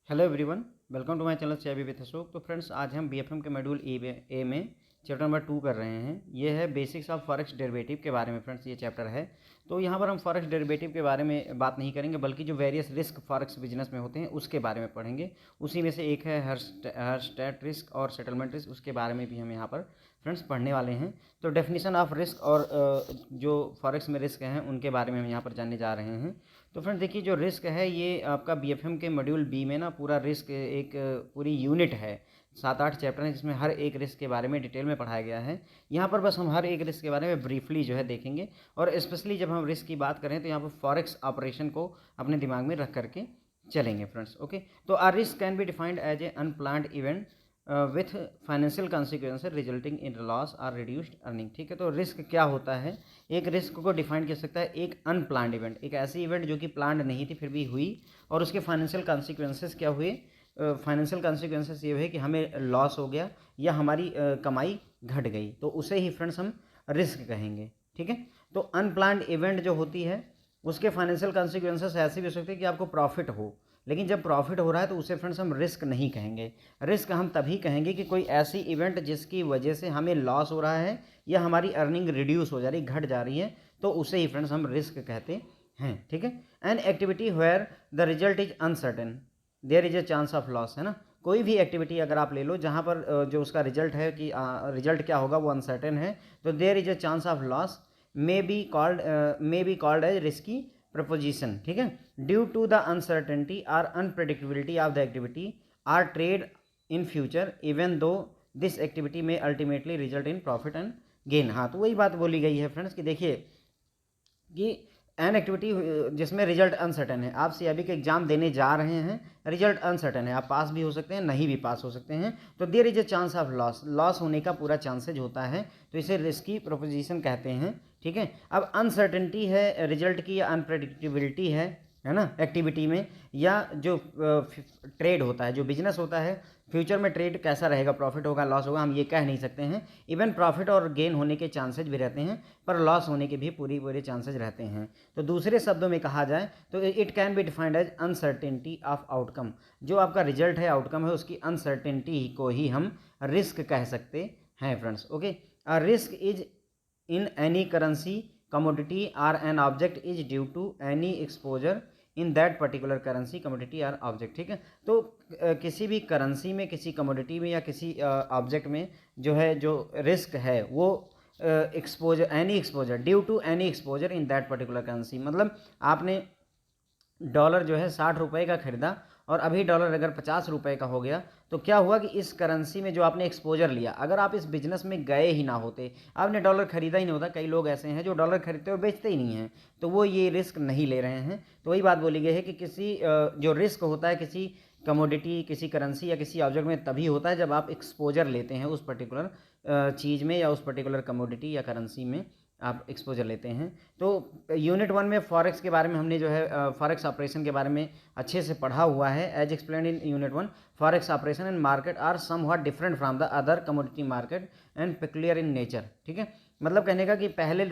Hello everyone, welcome to my channel CIB with Ashok. तो friends, आज हम BFM के मॉड्यूल ए में चैप्टर नंबर 2 कर रहे हैं। ये है बेसिक्स ऑफ फॉरेक्स डेरिवेटिव के बारे में। फ्रेंड्स, ये चैप्टर है। तो यहाँ पर हम फॉरेक्स डेरिवेटिव के बारे में बात नहीं करेंगे, बल्कि जो वेरियस रिस्क फॉरेक्स बिजनेस में होते हैं उसके बारे में पढ़ेंगे। उसी में से एक है हर्स्टेट रिस्क और सेटलमेंट रिस्क, उसके बारे में भी हम यहाँ पर फ्रेंड्स पढ़ने वाले हैं। तो डेफिनेशन ऑफ रिस्क और जो फॉरेक्स में रिस्क हैं उनके बारे में हम यहाँ पर जानने जा रहे हैं। तो फ्रेंड्स देखिए, जो रिस्क है ये आपका BFM के मॉड्यूल बी में ना पूरा रिस्क एक पूरी यूनिट है। 7-8 चैप्टर हैं जिसमें हर एक रिस्क के बारे में डिटेल में पढ़ाया गया है। यहाँ पर बस हम हर एक रिस्क के बारे में ब्रीफली जो है देखेंगे। और स्पेशली जब हम रिस्क की बात करें तो यहाँ पर फॉरेक्स ऑपरेशन को अपने दिमाग में रख करके चलेंगे फ्रेंड्स। ओके, तो or risk can be defined as a unplanned event with financial consequences resulting in loss और रिड्यूस्ड अर्निंग। ठीक है, तो रिस्क क्या होता है? एक रिस्क को डिफाइन कर सकता है एक अनप्लान्ड इवेंट, एक ऐसी इवेंट जो कि प्लान्ड नहीं थी फिर भी हुई, और उसके फाइनेंशियल कॉन्सिक्वेंसेस क्या हुए? फाइनेंशियल कॉन्सिक्वेंसेस ये हुए कि हमें लॉस हो गया या हमारी कमाई घट गई, तो उसे ही फ्रेंड्स हम रिस्क कहेंगे। ठीक है, तो अनप्लान्ड इवेंट जो होती है उसके फाइनेंशियल कॉन्सिक्वेंसेस ऐसे भी हो सकते हैं कि आपको प्रॉफिट हो, लेकिन जब प्रॉफिट हो रहा है तो उसे फ्रेंड्स हम रिस्क नहीं कहेंगे। रिस्क हम तभी कहेंगे कि कोई ऐसी इवेंट जिसकी वजह से हमें लॉस हो रहा है या हमारी अर्निंग रिड्यूस हो जा रही, घट जा रही है, तो उसे ही फ्रेंड्स हम रिस्क कहते हैं। ठीक है, an activity where the result is uncertain there is a chance of loss, है ना। कोई भी एक्टिविटी अगर आप ले लो जहाँ पर जो उसका रिजल्ट है कि रिजल्ट क्या होगा वो अनसर्टेन है, तो there is a chance of loss may be called as risky proposition. ठीक है, ड्यू टू द अनसर्टेनिटी और unpredictability of the activity or trade in future even though this activity may ultimately result in profit and gain. हाँ, तो वही बात बोली गई है फ्रेंड्स कि देखिए कि एन एक्टिविटी जिसमें रिजल्ट अनसर्टेन है, आप CIB के एग्जाम देने जा रहे हैं, रिजल्ट अनसर्टेन है, आप पास भी हो सकते हैं, नहीं भी पास हो सकते हैं, तो there is a chance of loss होने का पूरा चांसेज होता है, तो इसे रिस्की प्रोपोजिशन कहते हैं। ठीक है, अब अनसर्टेनिटी है रिजल्ट की या अनप्रेडिक्टेबिलिटी है ना एक्टिविटी में, या जो ट्रेड होता है, जो बिजनेस होता है, फ्यूचर में ट्रेड कैसा रहेगा, प्रॉफिट होगा लॉस होगा, हम ये कह नहीं सकते हैं। इवन प्रॉफिट और गेन होने के चांसेज भी रहते हैं, पर लॉस होने के भी पूरे चांसेज रहते हैं। तो दूसरे शब्दों में कहा जाए तो it can be defined as uncertainty of outcome. जो आपका रिजल्ट है, आउटकम है, उसकी अनसर्टेनिटी को ही हम रिस्क कह सकते हैं friends. Okay, a risk is in any currency, commodity or an object is due to any exposure in that particular currency, commodity or object। ठीक है, तो किसी भी करेंसी में, किसी कमोडिटी में या किसी ऑब्जेक्ट में जो है, जो रिस्क है वो exposure, any exposure, due to any exposure in that particular currency. मतलब आपने डॉलर जो है 60 रुपये का खरीदा और अभी डॉलर अगर 50 रुपये का हो गया, तो क्या हुआ कि इस करेंसी में जो आपने एक्सपोजर लिया, अगर आप इस बिजनेस में गए ही ना होते, आपने डॉलर खरीदा ही नहीं होता, कई लोग ऐसे हैं जो डॉलर खरीदते और बेचते ही नहीं हैं, तो वो ये रिस्क नहीं ले रहे हैं। तो वही बात बोली गई है कि किसी जो रिस्क होता है किसी कमोडिटी, किसी करेंसी या किसी ऑब्जेक्ट में तभी होता है जब आप एक्सपोजर लेते हैं उस पर्टिकुलर चीज़ में या उस पर्टिकुलर कमोडिटी या करेंसी में आप एक्सपोजर लेते हैं। तो यूनिट 1 में फॉरेक्स के बारे में हमने जो है फॉरेक्स ऑपरेशन के बारे में अच्छे से पढ़ा हुआ है। As explain in unit 1, forex operation and market are somewhat different from the other commodity market and peculiar in nature. ठीक है, मतलब कहने का कि पहले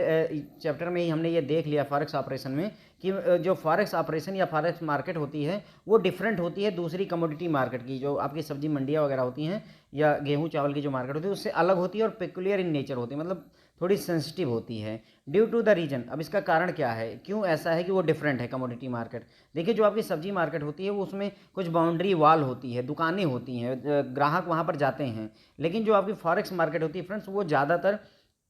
चैप्टर में ही हमने ये देख लिया फॉरेक्स ऑपरेशन में कि जो फॉरेक्स ऑपरेशन या फॉरेक्स मार्केट होती है वो डिफरेंट होती है दूसरी कमोडिटी मार्केट की, जो आपकी सब्जी मंडियाँ वगैरह होती हैं या गेहूँ चावल की जो मार्केट होती है उससे अलग होती है, और पेक्यूलियर इन नेचर होती है, मतलब थोड़ी सेंसिटिव होती है। ड्यू टू द रीजन, अब इसका कारण क्या है, क्यों ऐसा है कि वो डिफरेंट है कमोडिटी मार्केट? देखिए, जो आपकी सब्जी मार्केट होती है वो उसमें कुछ बाउंड्री वॉल होती है, दुकानें होती हैं, ग्राहक वहाँ पर जाते हैं, लेकिन जो आपकी फॉरेक्स मार्केट होती है फ्रेंड्स वो ज़्यादातर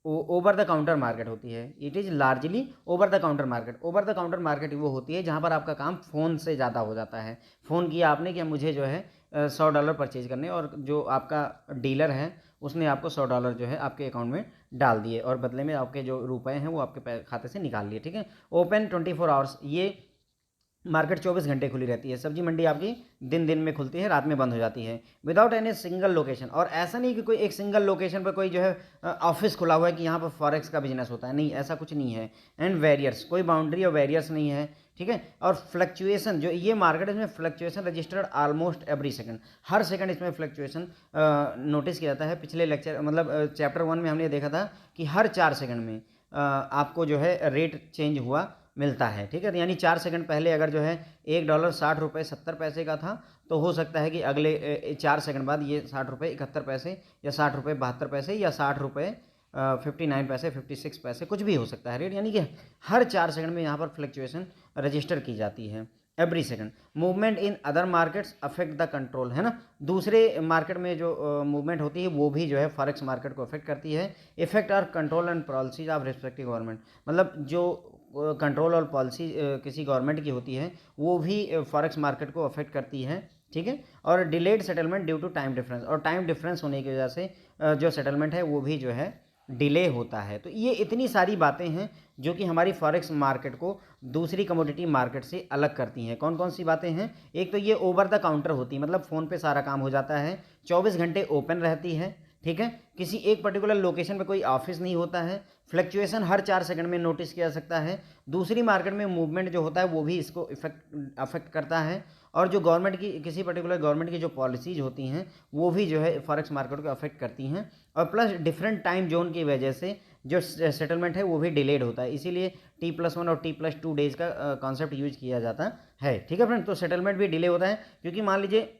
ओवर द काउंटर मार्केट होती है। It is largely over the counter market. Over the counter market वो होती है जहाँ पर आपका काम फ़ोन से ज़्यादा हो जाता है। फ़ोन किया आपने कि मुझे जो है $100 परचेज करने, और जो आपका डीलर है उसने आपको $100 जो है आपके अकाउंट में डाल दिए, और बदले में आपके जो रुपए हैं वो आपके खाते से निकाल लिए। ठीक है, ओपन 24 आवर्स, ये मार्केट 24 घंटे खुली रहती है। सब्जी मंडी आपकी दिन में खुलती है, रात में बंद हो जाती है। विदाउट एनी सिंगल लोकेशन, और ऐसा नहीं कि कोई एक सिंगल लोकेशन पर कोई जो है ऑफिस खुला हुआ है कि यहाँ पर फॉरेक्स का बिजनेस होता है, नहीं, ऐसा कुछ नहीं है। एंड वेरियर्स, कोई बाउंड्री और वेरियर्स नहीं है। ठीक है, और फ्लक्चुएशन, जो ये मार्केट है इसमें fluctuation registered almost every second, हर सेकंड इसमें फ्लक्चुएशन नोटिस किया जाता है। पिछले लेक्चर मतलब चैप्टर 1 में हमने देखा था कि हर 4 सेकंड में आपको जो है रेट चेंज हुआ मिलता है, ठीक है। तो यानी 4 सेकंड पहले अगर जो है $1.60 का था, तो हो सकता है कि अगले 4 सेकंड बाद ये ₹60.71 या ₹60.72 या ₹60.59 56 कुछ भी हो सकता है रेट, यानी कि हर 4 सेकंड में यहाँ पर फ्लक्चुएशन रजिस्टर की जाती है every second. Movement in other markets affect the control, है ना, दूसरे मार्केट में जो मूवमेंट होती है वो भी जो है फॉरेक्स मार्केट को अफेक्ट करती है। इफेक्ट और control and policies of respective government, मतलब जो कंट्रोल और पॉलिसी किसी गवर्नमेंट की होती है वो भी फॉरेक्स मार्केट को अफेक्ट करती है, ठीक है। और delayed settlement due to time difference, और टाइम डिफरेंस होने की वजह से जो सेटलमेंट है वो भी जो है डिले होता है। तो ये इतनी सारी बातें हैं जो कि हमारी फॉरेक्स मार्केट को दूसरी कमोडिटी मार्केट से अलग करती हैं। कौन कौन सी बातें हैं? एक तो ये ओवर द काउंटर होती है, मतलब फ़ोन पे सारा काम हो जाता है, 24 घंटे ओपन रहती है, ठीक है। किसी एक पर्टिकुलर लोकेशन पे कोई ऑफिस नहीं होता है, फ्लक्चुएशन हर 4 सेकंड में नोटिस किया जा सकता है, दूसरी मार्केट में मूवमेंट जो होता है वो भी इसको अफेक्ट करता है, और जो गवर्नमेंट की किसी पर्टिकुलर गवर्नमेंट की जो पॉलिसीज होती हैं वो भी जो है फॉरेक्स मार्केट को अफेक्ट करती हैं, और प्लस डिफरेंट टाइम जोन की वजह से जो सेटलमेंट है वो भी डिलेड होता है, इसीलिए T+1 और T+2 डेज़ का कॉन्सेप्ट यूज किया जाता है, ठीक है फ्रेंड। तो सेटलमेंट भी डिले होता है, क्योंकि मान लीजिए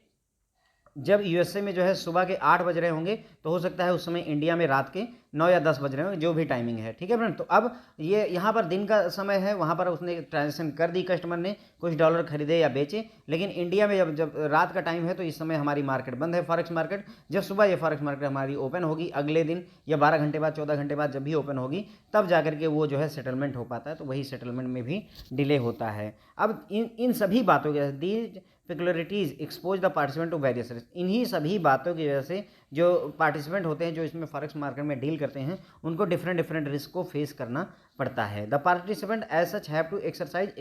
जब यूएसए में जो है सुबह के 8 बज रहे होंगे, तो हो सकता है उस समय इंडिया में रात के 9 या 10 बज रहे होंगे, जो भी टाइमिंग है, ठीक है फ्रेंड। तो अब ये यहाँ पर दिन का समय है, वहाँ पर उसने ट्रांजेक्शन कर दी, कस्टमर ने कुछ डॉलर खरीदे या बेचे, लेकिन इंडिया में जब रात का टाइम है तो इस समय हमारी मार्केट बंद है, फॉरेक्स मार्केट। जब सुबह ये फॉरेक्स मार्केट हमारी ओपन होगी अगले दिन, या 12 घंटे बाद, 14 घंटे बाद जब भी ओपन होगी, तब जाकर के वो जो है सेटलमेंट हो पाता है। तो वही सेटलमेंट में भी डिले होता है। अब इन सभी बातों के these peculiarities expose the participant to various risk, इन्हीं सभी बातों की वजह से जो पार्टिसिपेंट होते हैं जो इसमें फॉरेक्स मार्केट में डील करते हैं, उनको डिफरेंट रिस्क को फेस करना पड़ता है। The participant as such have to exercise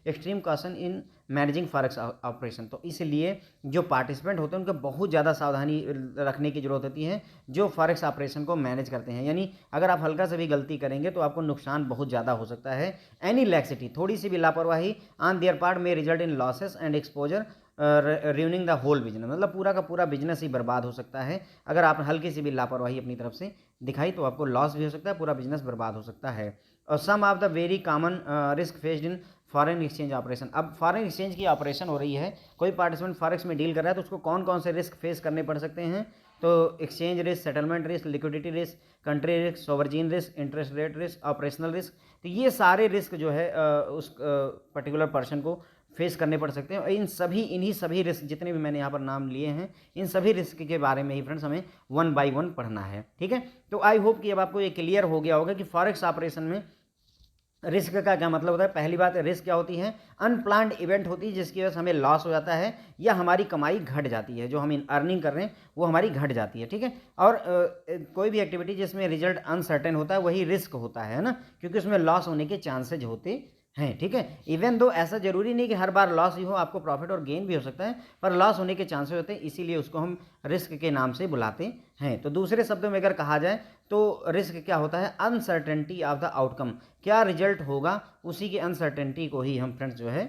extreme caution in managing forex operation. तो इसलिए जो पार्टिसिपेंट होते हैं उनको बहुत ज़्यादा सावधानी रखने की जरूरत होती है जो फॉरेक्स ऑपरेशन को मैनेज करते हैं, यानी अगर आप हल्का सा भी गलती करेंगे तो आपको नुकसान बहुत ज़्यादा हो सकता है। एनी लैक्सिटी, थोड़ी सी भी लापरवाही on their part may result in losses and exposure ruining the whole business, मतलब पूरा का पूरा बिजनेस ही बर्बाद हो सकता है। अगर आप हल्की सी भी लापरवाही अपनी तरफ से दिखाई तो आपको लॉस भी हो सकता है, पूरा बिजनेस बर्बाद हो सकता है। और some of the very common risk faced in foreign exchange operation, अब फॉरेन एक्सचेंज की ऑपरेशन हो रही है, कोई पार्टिसिपेंट फॉरेक्स में डील कर रहा है, तो उसको कौन कौन से रिस्क फेस करने पड़ सकते हैं? तो exchange risk, settlement risk, liquidity risk, country risk, sovereign risk, interest rate risk, operational risk. तो ये सारे रिस्क जो है उस पर्टिकुलर पर्सन को फेस करने पड़ सकते हैं। और इन्हीं सभी रिस्क जितने भी मैंने यहाँ पर नाम लिए हैं, इन सभी रिस्क के बारे में ही फ्रेंड्स हमें 1 बाय 1 पढ़ना है, ठीक है। तो आई होप कि अब आपको ये क्लियर हो गया होगा कि फॉरेक्स ऑपरेशन में रिस्क का क्या मतलब होता है। पहली बात, रिस्क क्या होती है? अनप्लान्ड इवेंट होती है जिसकी वजह से हमें लॉस हो जाता है या हमारी कमाई घट जाती है, जो हम अर्निंग कर रहे हैं वो हमारी घट जाती है, ठीक है। और कोई भी एक्टिविटी जिसमें रिजल्ट अनसर्टेन होता है वही रिस्क होता है ना, क्योंकि उसमें लॉस होने के चांसेज होते हैं, ठीक है। इवन दो ऐसा जरूरी नहीं कि हर बार लॉस ही हो, आपको प्रॉफिट और गेन भी हो सकता है, पर लॉस होने के चांसेस होते हैं, इसीलिए उसको हम रिस्क के नाम से बुलाते हैं। तो दूसरे शब्दों में अगर कहा जाए तो रिस्क क्या होता है? अनसर्टेनिटी ऑफ द आउटकम, क्या रिजल्ट होगा उसी की अनसर्टेनिटी को ही हम फ्रेंड्स जो है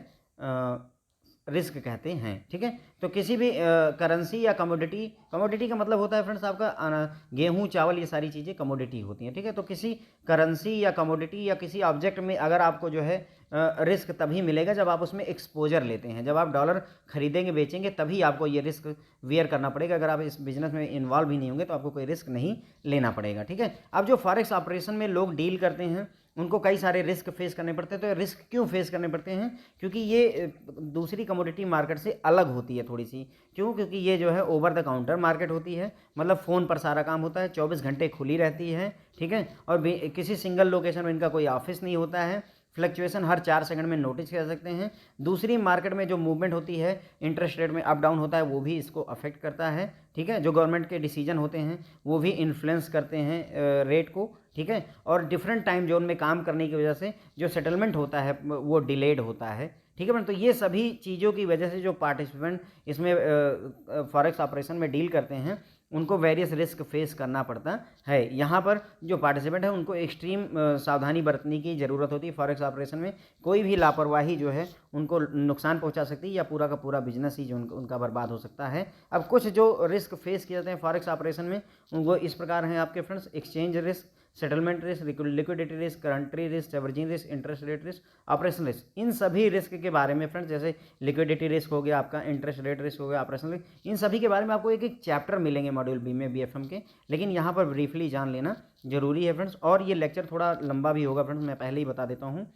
रिस्क कहते हैं, ठीक है। तो किसी भी करेंसी या कमोडिटी का मतलब होता है फ्रेंड्स आपका गेहूं, चावल, ये सारी चीज़ें कमोडिटी होती हैं, ठीक है। तो किसी करेंसी या कमोडिटी या किसी ऑब्जेक्ट में अगर आपको जो है रिस्क तभी मिलेगा जब आप उसमें एक्सपोजर लेते हैं, जब आप डॉलर खरीदेंगे बेचेंगे तभी आपको ये रिस्क वेयर करना पड़ेगा। अगर आप इस बिजनेस में इन्वॉल्व ही नहीं होंगे तो आपको कोई रिस्क नहीं लेना पड़ेगा, ठीक है। अब जो फॉरेक्स ऑपरेशन में लोग डील करते हैं उनको कई सारे रिस्क फेस करने पड़ते हैं। तो रिस्क क्यों फेस करने पड़ते हैं? क्योंकि ये दूसरी कमोडिटी मार्केट से अलग होती है थोड़ी सी। क्यों? क्योंकि ये जो है ओवर द काउंटर मार्केट होती है, मतलब फ़ोन पर सारा काम होता है, 24 घंटे खुली रहती है, ठीक है। और किसी सिंगल लोकेशन में इनका कोई ऑफिस नहीं होता है, फ्लक्चुएशन हर 4 सेकंड में नोटिस कर सकते हैं। दूसरी मार्केट में जो मूवमेंट होती है, इंटरेस्ट रेट में अप डाउन होता है, वो भी इसको अफेक्ट करता है, ठीक है। जो गवर्नमेंट के डिसीजन होते हैं वो भी इन्फ्लुएंस करते हैं रेट को, ठीक है। और डिफरेंट टाइम जोन में काम करने की वजह से जो सेटलमेंट होता है वो डिलेड होता है, ठीक है। तो ये सभी चीज़ों की वजह से जो पार्टिसिपेंट इसमें फॉरेक्स ऑपरेशन में डील करते हैं उनको वेरियस रिस्क फेस करना पड़ता है। यहाँ पर जो पार्टिसिपेंट है उनको एक्सट्रीम सावधानी बरतने की ज़रूरत होती है। फॉरेक्स ऑपरेशन में कोई भी लापरवाही जो है उनको नुकसान पहुँचा सकती है या पूरा का पूरा बिजनेस ही जो उनका बर्बाद हो सकता है। अब कुछ जो रिस्क फेस किए जाते हैं फॉरेक्स ऑपरेशन में वो इस प्रकार हैं आपके friends: exchange risk, settlement risk, liquidity risk, country risk, sovereign risk, interest rate risk, operational risk, इन सभी रिस्क के बारे में फ्रेंड्स, जैसे लिक्विडिटी रिस्क हो गया आपका, इंटरेस्ट रेट रिस्क हो गया, ऑपरेशनल रिस्क, इन सभी के बारे में आपको एक एक चैप्टर मिलेंगे मॉड्यूल बी में बीएफएम के, लेकिन यहाँ पर ब्रीफली जान लेना जरूरी है फ्रेंड्स। और ये लेक्चर थोड़ा लंबा भी होगा फ्रेंड्स, मैं पहले ही बता देता हूँ।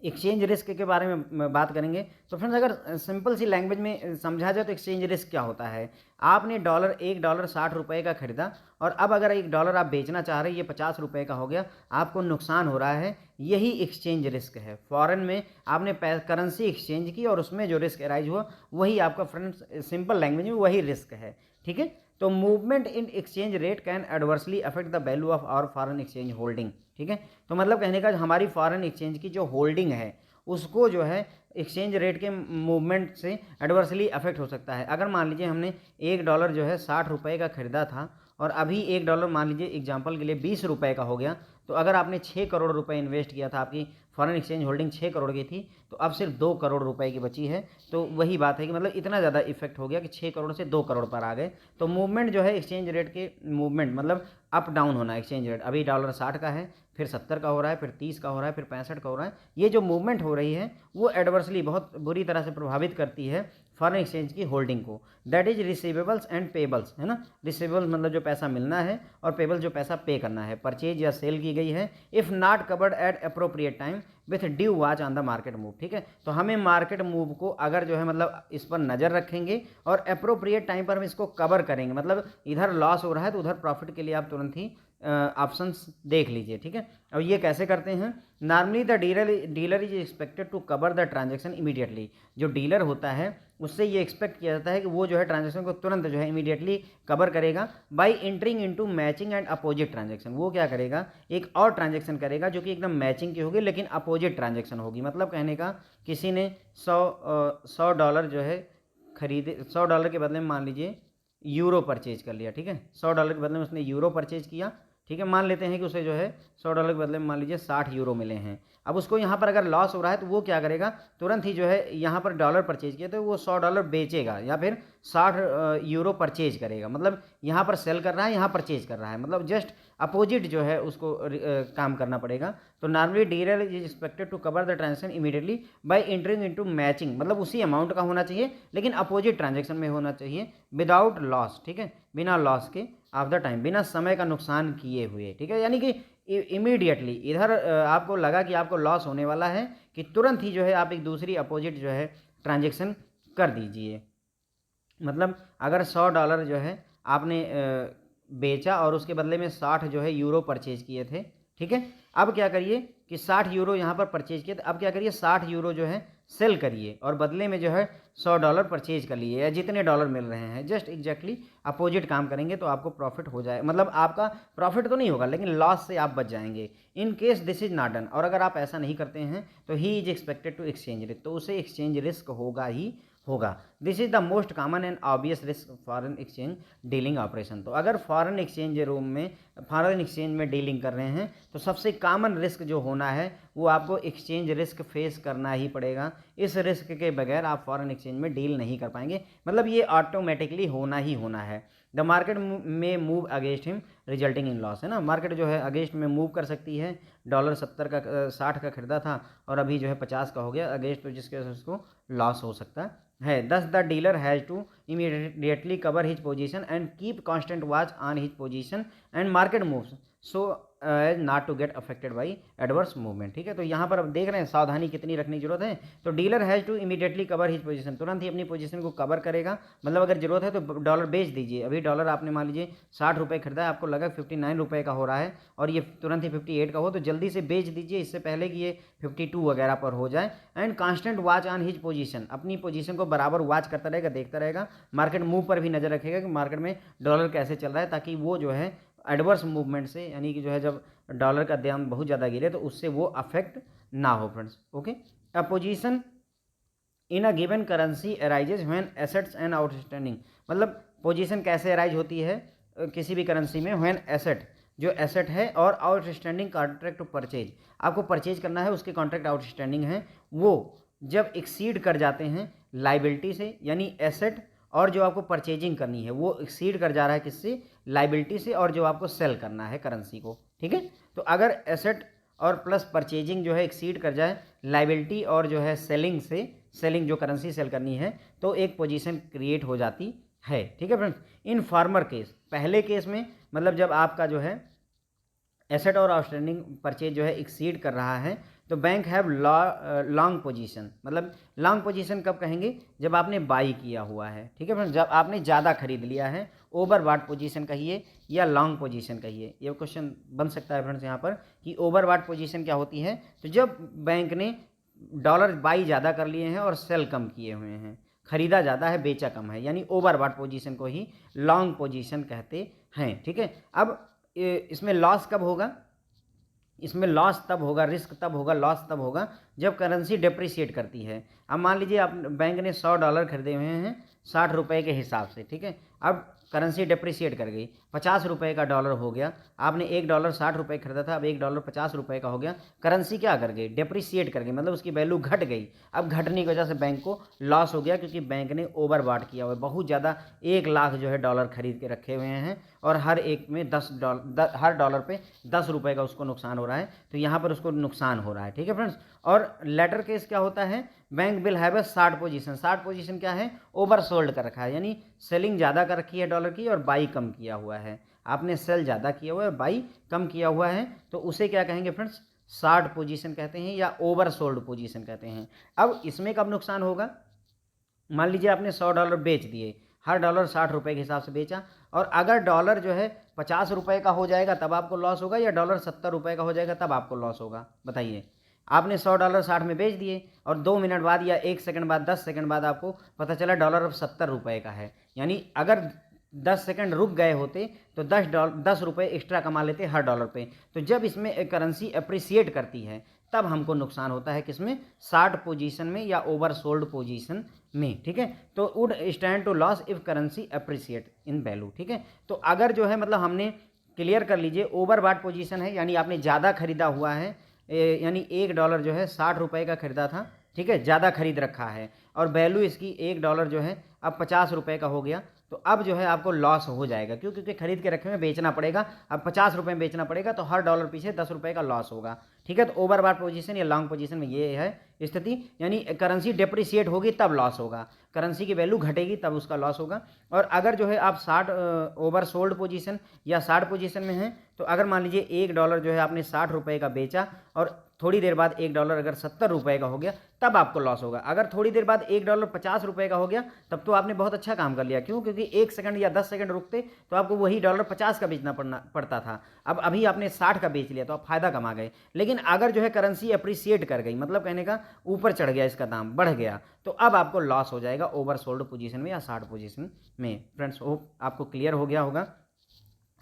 एक्सचेंज रिस्क के बारे में बात करेंगे तो फ्रेंड्स, अगर सिंपल सी लैंग्वेज में समझा जाए तो एक्सचेंज रिस्क क्या होता है। आपने $1 60 का खरीदा और अब अगर $1 आप बेचना चाह रहे हैं, ये 50 रुपये का हो गया, आपको नुकसान हो रहा है, यही एक्सचेंज रिस्क है। फॉरेन में आपने करेंसी एक्सचेंज की और उसमें जो रिस्क अराइज हुआ वही आपका फ्रेंड्स सिंपल लैंग्वेज में वही रिस्क है, ठीक है। तो movement in exchange rate can adversely affect the value of our foreign exchange holding, ठीक है। तो मतलब कहने का हमारी फॉरेन एक्सचेंज की जो होल्डिंग है उसको जो है एक्सचेंज रेट के मूवमेंट से एडवर्सली अफेक्ट हो सकता है। अगर मान लीजिए हमने $1 जो है 60 रुपये का खरीदा था और अभी $1 मान लीजिए एग्जांपल के लिए 20 रुपये का हो गया, तो अगर आपने 6 करोड़ रुपए इन्वेस्ट किया था, आपकी फॉरेन एक्सचेंज होल्डिंग 6 करोड़ की थी, तो अब सिर्फ 2 करोड़ रुपए की बची है। तो वही बात है कि मतलब इतना ज़्यादा इफेक्ट हो गया कि 6 करोड़ से 2 करोड़ पर आ गए। तो मूवमेंट जो है एक्सचेंज रेट के मूवमेंट मतलब अप डाउन होना है एक्सचेंज रेट, अभी $60 का है, फिर 70 का हो रहा है, फिर 30 का हो रहा है, फिर 65 का हो रहा है, ये जो मूवमेंट हो रही है वो एडवर्सली बहुत बुरी तरह से प्रभावित करती है फॉरेन एक्सचेंज की होल्डिंग को। That is receivables and payables, है ना। रिसीवेबल्स मतलब जो पैसा मिलना है और पेबल्स जो पैसा पे करना है, परचेज या सेल की गई है, if not covered eight appropriate time with due watch on the market move, ठीक है। तो हमें मार्केट मूव को अगर जो है मतलब इस पर नज़र रखेंगे और अप्रोप्रिएट टाइम पर हम इसको कवर करेंगे, मतलब इधर लॉस हो रहा है तो उधर प्रॉफिट के लिए आप तुरंत ही ऑप्शंस देख लीजिए, ठीक है। और ये कैसे करते हैं, normally the dealer is expected to cover the transaction immediately. जो डीलर होता है उससे ये एक्सपेक्ट किया जाता है कि वो जो है ट्रांजेक्शन को तुरंत जो है इमीडिएटली कवर करेगा bye entering into matching and opposite transaction. वो क्या करेगा, एक और ट्रांजेक्शन करेगा जो कि एकदम मैचिंग की होगी लेकिन अपोजिट ट्रांजेक्शन होगी। मतलब कहने का किसी ने $100 जो है खरीदे, $100 के बदले में मान लीजिए यूरो परचेज कर लिया, ठीक है। $100 के बदले में उसने यूरो परचेज किया, ठीक है। मान लेते हैं कि उसे जो है $100 के बदले में मान लीजिए 60 यूरो मिले हैं। अब उसको यहाँ पर अगर लॉस हो रहा है तो वो क्या करेगा, तुरंत ही जो है यहाँ पर डॉलर परचेज किया तो वो $100 बेचेगा या फिर 60 यूरो परचेज करेगा। मतलब यहाँ पर सेल कर रहा है, यहाँ परचेज कर रहा है, मतलब जस्ट अपोजिट जो है उसको काम करना पड़ेगा। तो normally dealer is expected to cover the transaction immediately by entering into matching, मतलब उसी अमाउंट का होना चाहिए लेकिन अपोजिट ट्रांजेक्शन में होना चाहिए, विदाउट लॉस, ठीक है, बिना लॉस के ऑफ द टाइम, बिना समय का नुकसान किए हुए, ठीक है। यानी कि इमीडिएटली इधर आपको लगा कि आपको लॉस होने वाला है कि तुरंत ही जो है आप एक दूसरी अपोजिट जो है ट्रांजेक्शन कर दीजिए। मतलब अगर $100 जो है आपने बेचा और उसके बदले में 60 जो है यूरो परचेज किए थे, ठीक है। अब क्या करिए कि 60 यूरो यहाँ पर परचेज किए, तो अब क्या करिए 60 यूरो जो है सेल करिए और बदले में जो है $100 परचेज कर लिए या जितने डॉलर मिल रहे हैं, जस्ट एग्जैक्टली अपोजिट काम करेंगे तो आपको प्रॉफिट हो जाए। मतलब आपका प्रॉफिट तो नहीं होगा लेकिन लॉस से आप बच जाएंगे in case this is not done. और अगर आप ऐसा नहीं करते हैं तो he is expected to exchange risk, तो उसे एक्सचेंज रिस्क होगा ही होगा। This is the most common and obvious risk foreign exchange dealing operation. तो अगर फॉरेन एक्सचेंज में डीलिंग कर रहे हैं तो सबसे कॉमन रिस्क जो होना है वो आपको एक्सचेंज रिस्क फेस करना ही पड़ेगा। इस रिस्क के बगैर आप फॉरेन एक्सचेंज में डील नहीं कर पाएंगे, मतलब ये ऑटोमेटिकली होना ही होना है। द मार्केट में move against him resulting in loss, है ना। मार्केट जो है अगेंस्ट में मूव कर सकती है, $60 का खरीदा था और अभी जो है 50 का हो गया अगेंस्ट, तो जिसके वजह से उसको लॉस हो सकता है। Thus the dealer has to immediately cover his position and keep constant watch on his position and market moves so as not to get affected by adverse movement, ठीक है। तो यहाँ पर अब देख रहे हैं सावधानी कितनी रखने की जरूरत है। तो dealer has to immediately cover his position, तुरंत ही अपनी पोजीशन को कवर करेगा। मतलब अगर जरूरत है तो डॉलर बेच दीजिए। अभी डॉलर आपने मान लीजिए 60 रुपये खरीदा है, आपको लगा 59 रुपये का हो रहा है और ये तुरंत ही 58 का हो, तो जल्दी से बेच दीजिए इससे पहले कि ये 52 वगैरह पर हो जाए। And constant watch on his position, अपनी पोजीशन को बराबर वॉच करता रहेगा, देखता रहेगा। मार्केट मूव पर भी नजर रखेगा कि मार्केट में डॉलर कैसे चल रहा है, ताकि वो जो है एडवर्स मूवमेंट से, यानी कि जो है जब डॉलर का दाम बहुत ज़्यादा गिरे तो उससे वो अफेक्ट ना हो friends. Okay, a position in a given currency arises when assets and outstanding, मतलब पोजीशन कैसे अराइज होती है किसी भी करेंसी में, व्हेन एसेट, जो एसेट है और आउटस्टैंडिंग कॉन्ट्रैक्ट टू परचेज, आपको परचेज करना है, उसके कॉन्ट्रैक्ट आउटस्टैंडिंग है, वो जब एक्सीड कर जाते हैं लाइबिलिटी से, यानी एसेट और जो आपको परचेजिंग करनी है वो एक्सीड कर जा रहा है किससे, लाइबिलिटी से और जो आपको सेल करना है करेंसी को, ठीक है। तो अगर एसेट और प्लस परचेजिंग जो है एक्सीड कर जाए लाइबिलिटी और जो है सेलिंग से, सेलिंग जो करेंसी सेल करनी है, तो एक पोजीशन क्रिएट हो जाती है, ठीक है फ्रेंड्स। इन फार्मर केस, पहले केस में मतलब जब आपका जो है एसेट और आउटस्टैंडिंग परचेज जो है एक्सीड कर रहा है, तो बैंक हैव लॉन्ग पोजीशन। मतलब लॉन्ग पोजीशन कब कहेंगे, जब आपने बाई किया हुआ है, ठीक है फ्रेंड्स, जब आपने ज़्यादा खरीद लिया है। ओवरबॉट पोजीशन कहिए या लॉन्ग पोजीशन कहिए, ये क्वेश्चन बन सकता है फ्रेंड्स यहाँ पर कि ओवरबॉट पोजीशन क्या होती है। तो जब बैंक ने डॉलर बाई ज़्यादा कर लिए हैं और सेल कम किए हुए हैं, खरीदा ज़्यादा है बेचा कम है, यानी ओवरबॉट पोजीशन को ही लॉन्ग पोजीशन कहते हैं, ठीक है। अब इसमें लॉस कब होगा, इसमें लॉस तब होगा, रिस्क तब होगा, लॉस तब होगा जब करेंसी डेप्रिसिएट करती है। अब मान लीजिए आप बैंक ने $100 खरीदे हुए हैं 60 रुपये के हिसाब से, ठीक है। अब करेंसी डेप्रिसिएट कर गई, 50 रुपये का डॉलर हो गया, आपने $1 60 रुपये खरीदा था, अब $1 50 रुपये का हो गया। करेंसी क्या कर गई, डेप्रिसिएट कर गई, मतलब उसकी वैल्यू घट गई। अब घटने की वजह से बैंक को लॉस हो गया, क्योंकि बैंक ने ओवरबॉट किया हुआ है, बहुत ज़्यादा 1 लाख जो है डॉलर खरीद के रखे हुए हैं और हर एक में हर डॉलर पे 10 रुपये का उसको नुकसान हो रहा है। तो यहाँ पर उसको नुकसान हो रहा है, ठीक है फ्रेंड्स। और लेटर केस क्या होता है, bank will have a short position. Short position क्या है, ओवर सोल्ड कर रखा है, यानी सेलिंग ज़्यादा कर रखी है डॉलर की और बाई कम किया हुआ है। आपने सेल ज़्यादा किया हुआ है, बाई कम किया हुआ है, तो उसे क्या कहेंगे फ्रेंड्स, शॉर्ट पोजीशन कहते हैं या ओवर सोल्ड पोजीशन कहते हैं। अब इसमें कब नुकसान होगा, मान लीजिए आपने $100 बेच दिए, हर डॉलर 60 रुपये के हिसाब से बेचा, और अगर डॉलर जो है 50 रुपये का हो जाएगा तब आपको लॉस होगा, या डॉलर 70 रुपये का हो जाएगा तब आपको लॉस होगा, बताइए। आपने $100 60 में बेच दिए और 2 मिनट बाद या 1 सेकंड बाद 10 सेकंड बाद आपको पता चला डॉलर अब 70 रुपये का है, यानी अगर 10 सेकंड रुक गए होते तो 10 रुपये एक्स्ट्रा कमा लेते हर डॉलर पे। तो जब इसमें करेंसी अप्रिसिएट करती है तब हमको नुकसान होता है, किसमें, शॉर्ट पोजीशन में या ओवर सोल्ड पोजीशन में, ठीक है। तो would stand to loss if currency appreciate in value, ठीक है। तो अगर जो है मतलब हमने क्लियर कर लीजिए, ओवरबॉट पोजीशन है, यानी आपने ज़्यादा खरीदा हुआ है, यानी $1 जो है 60 रुपये का खरीदा था, ठीक है, ज़्यादा खरीद रखा है और वैल्यू इसकी $1 जो है अब 50 रुपये का हो गया, तो अब जो है आपको लॉस हो जाएगा। क्यों, क्योंकि खरीद के रखे में बेचना पड़ेगा, अब 50 रुपये में बेचना पड़ेगा, तो हर डॉलर पीछे 10 रुपये का लॉस होगा, ठीक है। तो ओवरबॉट पोजीशन या लॉन्ग पोजीशन में ये है स्थिति, यानी करेंसी डेप्रिसिएट होगी तब लॉस होगा, करेंसी की वैल्यू घटेगी तब उसका लॉस होगा। और अगर जो है आप 60 ओवर सोल्ड पोजीशन या 60 पोजीशन में हैं, तो अगर मान लीजिए $1 जो है आपने 60 रुपये का बेचा और थोड़ी देर बाद $1 अगर 70 रुपये का हो गया तब आपको लॉस होगा। अगर थोड़ी देर बाद $1 50 रुपये का हो गया तब तो आपने बहुत अच्छा काम कर लिया। क्यों, क्योंकि 1 सेकंड या 10 सेकंड रुकते तो आपको वही डॉलर 50 का बेचना पड़ता था, अब अभी आपने 60 का बेच लिया तो आप फायदा कमा गए। लेकिन अगर जो है करेंसी अप्रिसिएट कर गई, मतलब कहने का ऊपर चढ़ गया, इसका दाम बढ़ गया, तो अब आपको लॉस हो जाएगा ओवर सोल्ड पोजीशन में या शॉर्ट पोजीशन में। फ्रेंड्स होप आपको क्लियर हो गया होगा।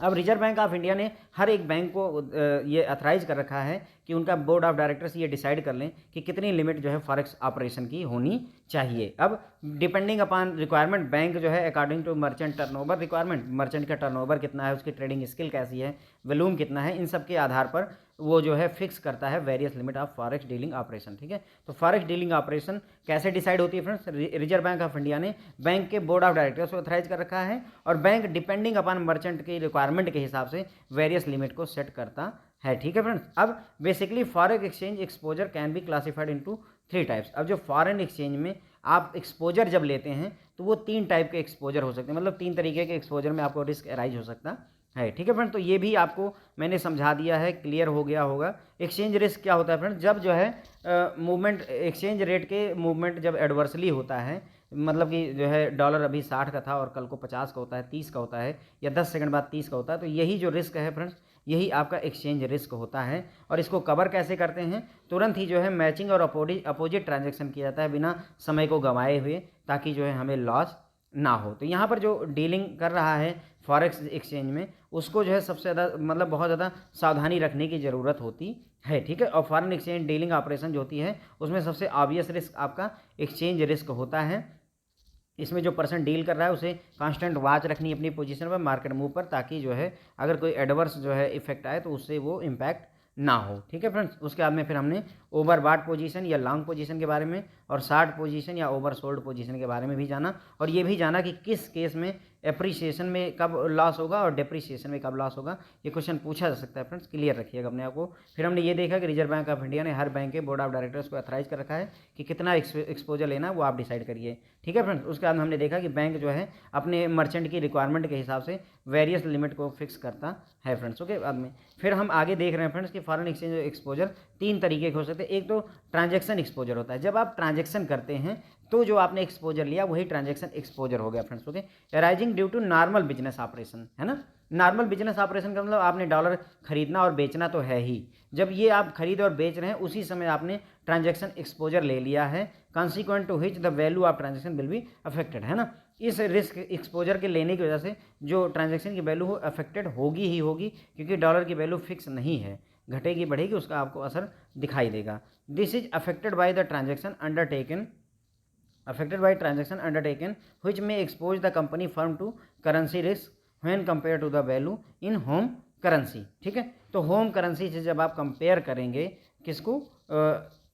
अब रिजर्व बैंक ऑफ इंडिया ने हर एक बैंक को ये अथराइज कर रखा है कि उनका बोर्ड ऑफ डायरेक्टर्स ये डिसाइड कर लें कि कितनी लिमिट जो है फॉरेक्स ऑपरेशन की होनी चाहिए। अब डिपेंडिंग अपॉन रिक्वायरमेंट, बैंक जो है according to merchant turnover requirement, merchant का टर्नओवर कितना है, उसकी ट्रेडिंग स्किल कैसी है, वॉल्यूम कितना है, इन सब के आधार पर वो जो है फिक्स करता है various limit of forex dealing operation, ठीक है। तो फॉरेक्स डीलिंग ऑपरेशन कैसे डिसाइड होती है friends, reserve bank of India ने बैंक के बोर्ड ऑफ डायरेक्टर्स को ऑथराइज कर रखा है और बैंक डिपेंडिंग अपॉन मर्चेंट की रिक्वायरमेंट के हिसाब से वेरियस लिमिट को सेट करता है, ठीक है फ्रेंड्स। अब basically foreign exchange exposure can be classified into 3 types. अब जो फॉरेन एक्सचेंज में आप एक्सपोजर जब लेते हैं तो वो 3 टाइप के एक्सपोजर हो सकते हैं, मतलब 3 तरीके के एक्सपोजर में आपको रिस्क अराइज हो सकता है, ठीक है फ्रेंड। तो ये भी आपको मैंने समझा दिया है, क्लियर हो गया होगा। एक्सचेंज रिस्क क्या होता है फ्रेंड, जब जो है मूवमेंट, एक्सचेंज रेट के मूवमेंट जब एडवर्सली होता है, मतलब कि जो है डॉलर अभी 60 का था और कल को 50 का होता है, 30 का होता है, या 10 सेकंड बाद 30 का होता है, तो यही जो रिस्क है फ्रेंड्स, यही आपका एक्सचेंज रिस्क होता है। और इसको कवर कैसे करते हैं, तुरंत ही जो है मैचिंग और अपोजिट ट्रांजैक्शन किया जाता है बिना समय को गंवाए हुए, ताकि जो है हमें लॉस ना हो। तो यहाँ पर जो डीलिंग कर रहा है फॉरेक्स एक्सचेंज में, उसको जो है सबसे ज़्यादा मतलब बहुत ज़्यादा सावधानी रखने की ज़रूरत होती है, ठीक है। और फॉरेन एक्सचेंज डीलिंग ऑपरेशन जो होती है उसमें सबसे ऑब्वियस रिस्क आपका एक्सचेंज रिस्क होता है। इसमें जो पर्सन डील कर रहा है उसे कांस्टेंट वॉच रखनी अपनी पोजीशन पर, मार्केट मूव पर, ताकि जो है अगर कोई एडवर्स जो है इफेक्ट आए तो उससे वो इम्पैक्ट ना हो, ठीक है फ्रेंड्स। उसके बाद में फिर हमने ओवरबॉट पोजीशन या लॉन्ग पोजीशन के बारे में और शार्ट पोजीशन या ओवरसोल्ड पोजीशन के बारे में भी जाना, और ये भी जाना कि किस केस में एप्रिसिएशन में कब लॉस होगा और डेप्रिसिएशन में कब लॉस होगा। ये क्वेश्चन पूछा जा सकता है फ्रेंड्स, क्लियर रखिएगा अपने आप को। फिर हमने ये देखा कि रिजर्व बैंक ऑफ इंडिया ने हर बैंक के बोर्ड ऑफ डायरेक्टर्स को अथराइज कर रखा है कि कितना एक्सपोजर लेना है वो आप डिसाइड करिए, ठीक है फ्रेंड्स। उसके बाद हमने देखा कि बैंक जो है अपने मर्चेंट की रिक्वायरमेंट के हिसाब से वेरियस लिमिट को फिक्स करता है फ्रेंड्स। ओके, बाद में फिर हम आगे देख रहे हैं फ्रेंड्स कि फॉरेन एक्सचेंज एक्सपोजर 3 तरीके के हो सकते हैं। एक तो ट्रांजैक्शन एक्सपोजर होता है, जब आप ट्रांजैक्शन करते हैं तो जो आपने एक्सपोजर लिया वही ट्रांजैक्शन एक्सपोजर हो गया friends. Okay, arising due to normal business operation, है ना। नॉर्मल बिजनेस ऑपरेशन का मतलब आपने डॉलर खरीदना और बेचना तो है ही, जब ये आप खरीद और बेच रहे हैं उसी समय आपने ट्रांजैक्शन एक्सपोजर ले लिया है, consequent to which the value of transaction will be affected, है ना। इस रिस्क एक्सपोजर के लेने की वजह से जो ट्रांजैक्शन की वैल्यू हो अफेक्टेड होगी ही होगी, क्योंकि डॉलर की वैल्यू फिक्स नहीं है, घटेगी बढ़ेगी उसका आपको असर दिखाई देगा। This is affected by the transaction undertaken which may expose the company firm to currency risk when compared to the value in home currency, ठीक है। तो होम करेंसी से जब आप कंपेयर करेंगे किसको,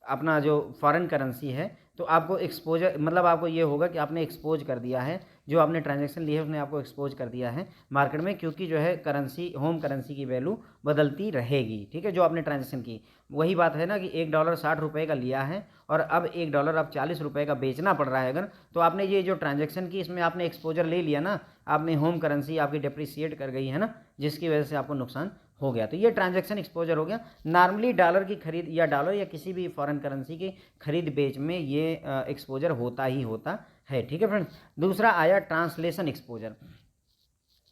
अपना जो फॉरेन करेंसी है, तो आपको एक्सपोजर मतलब आपको ये होगा कि आपने एक्सपोज कर दिया है, जो आपने ट्रांजैक्शन ली है उसने आपको एक्सपोज कर दिया है मार्केट में, क्योंकि जो है करेंसी होम करेंसी की वैल्यू बदलती रहेगी, ठीक है। जो आपने ट्रांजैक्शन की वही बात है ना कि $1 60 का लिया है और अब $1 अब 40 रुपये का बेचना पड़ रहा है अगर, तो आपने ये जो ट्रांजैक्शन की इसमें आपने एक्सपोजर ले लिया ना, आपने होम करेंसी आपकी डिप्रिसिएट कर गई है ना, जिसकी वजह से आपको नुकसान हो गया, तो ये ट्रांजैक्शन एक्सपोजर हो गया। नॉर्मली डॉलर की खरीद या डॉलर या किसी भी फॉरेन करेंसी की खरीद बेच में ये एक्सपोजर होता ही होता है, ठीक है फ्रेंड्स। दूसरा आया ट्रांसलेशन एक्सपोजर।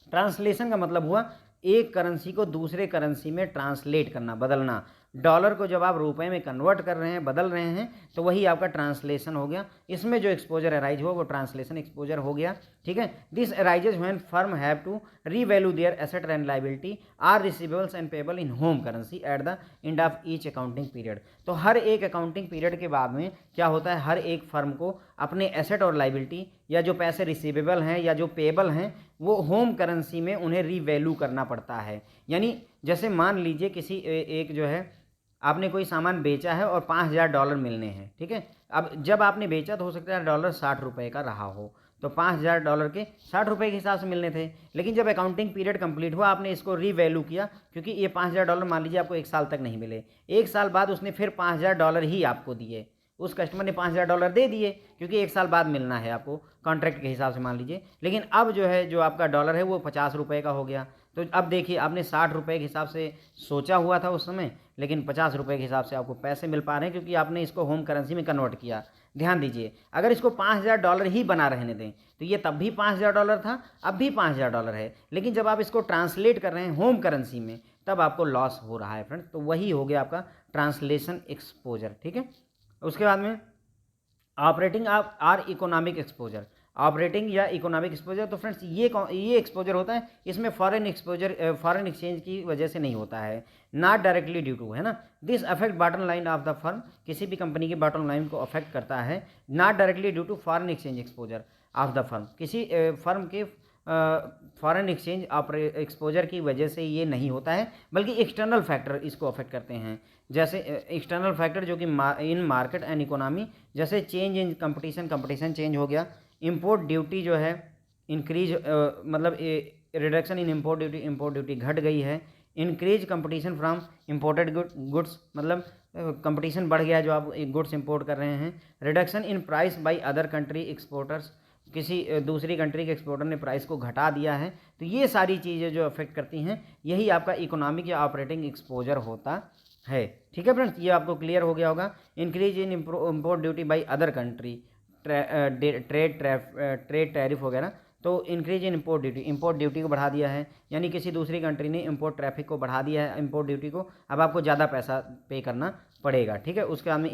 ट्रांसलेशन का मतलब हुआ एक करेंसी को दूसरे करेंसी में ट्रांसलेट करना, बदलना। डॉलर को जब आप रुपए में कन्वर्ट कर रहे हैं, बदल रहे हैं, तो वही आपका ट्रांसलेशन हो गया। इसमें जो एक्सपोजर अराइज हुआ वो ट्रांसलेशन एक्सपोजर हो गया, ठीक है। This arises when firm have to revalue their asset and liability or receivables and payable in home currency at the end of each accounting period. तो हर एक अकाउंटिंग पीरियड के बाद में क्या होता है, हर एक फर्म को अपने एसेट और लायबिलिटी या जो पैसे रिसीवेबल हैं या जो पेबल हैं वो होम करेंसी में उन्हें रीवैल्यू करना पड़ता है। यानी जैसे मान लीजिए किसी एक जो है आपने कोई सामान बेचा है और $5000 मिलने हैं, ठीक है। अब जब आपने बेचा तो हो सकता है डॉलर 60 रुपये का रहा हो, तो $5000 के 60 रुपये के हिसाब से मिलने थे। लेकिन जब अकाउंटिंग पीरियड कंप्लीट हुआ आपने इसको रीवैल्यू किया, क्योंकि ये $5000 मान लीजिए आपको 1 साल तक नहीं मिले, 1 साल बाद उसने फिर $5000 ही आपको दिए, उस कस्टमर ने $5000 दे दिए, क्योंकि 1 साल बाद मिलना है आपको कॉन्ट्रैक्ट के हिसाब से मान लीजिए। लेकिन अब जो है जो आपका डॉलर है वो 50 रुपये का हो गया, तो अब देखिए आपने 60 रुपये के हिसाब से सोचा हुआ था उस समय, लेकिन 50 रुपये के हिसाब से आपको पैसे मिल पा रहे हैं, क्योंकि आपने इसको होम करेंसी में कन्वर्ट किया। ध्यान दीजिए, अगर इसको $5000 ही बना रहने दें तो ये तब भी $5000 था, अब भी $5000 है, लेकिन जब आप इसको ट्रांसलेट कर रहे हैं होम करेंसी में तब आपको लॉस हो रहा है फ्रेंड्स। तो वही हो गया आपका ट्रांसलेशन एक्सपोजर, ठीक है। उसके बाद में operating or economic exposure, operating या इकोनॉमिक एक्सपोजर। तो फ्रेंड्स ये एक्सपोजर होता है, इसमें फॉरेन एक्सचेंज की वजह से नहीं होता है, नॉट डायरेक्टली ड्यू टू, है ना। This affect bottom line of the firm, किसी भी कंपनी की बॉटम लाइन को अफेक्ट करता है, not directly due to foreign exchange exposure of the firm, किसी फर्म के फॉरेन एक्सचेंज एक्सपोजर की वजह से ये नहीं होता है, बल्कि एक्सटर्नल फैक्टर इसको अफेक्ट करते हैं। जैसे एक्सटर्नल फैक्टर जो कि इन मार्केट एंड इकोनॉमी, जैसे चेंज इन कंपटीशन चेंज हो गया, इंपोर्ट ड्यूटी जो है इंक्रीज मतलब रिडक्शन इन इंपोर्ट ड्यूटी घट गई है, increase competition from imported goods मतलब कंपटीशन बढ़ गया जो आप गुड्स इंपोर्ट कर रहे हैं, reduction in price by other country exporters, किसी दूसरी कंट्री के एक्सपोर्टर ने प्राइस को घटा दिया है। तो ये सारी चीज़ें जो अफेक्ट करती हैं यही आपका इकोनॉमिक या ऑपरेटिंग एक्सपोजर होता है, ठीक है फ्रेंड्स। ये आपको क्लियर हो गया होगा। Increase in import duty by other country, trade tariff वगैरह, तो इंक्रीज इन इंपोर्ट ड्यूटी को बढ़ा दिया है, यानी किसी दूसरी कंट्री ने इंपोर्ट ट्रैफिक को बढ़ा दिया है, इंपोर्ट ड्यूटी को, अब आपको ज़्यादा पैसा पे करना पड़ेगा, ठीक है। उसके बाद में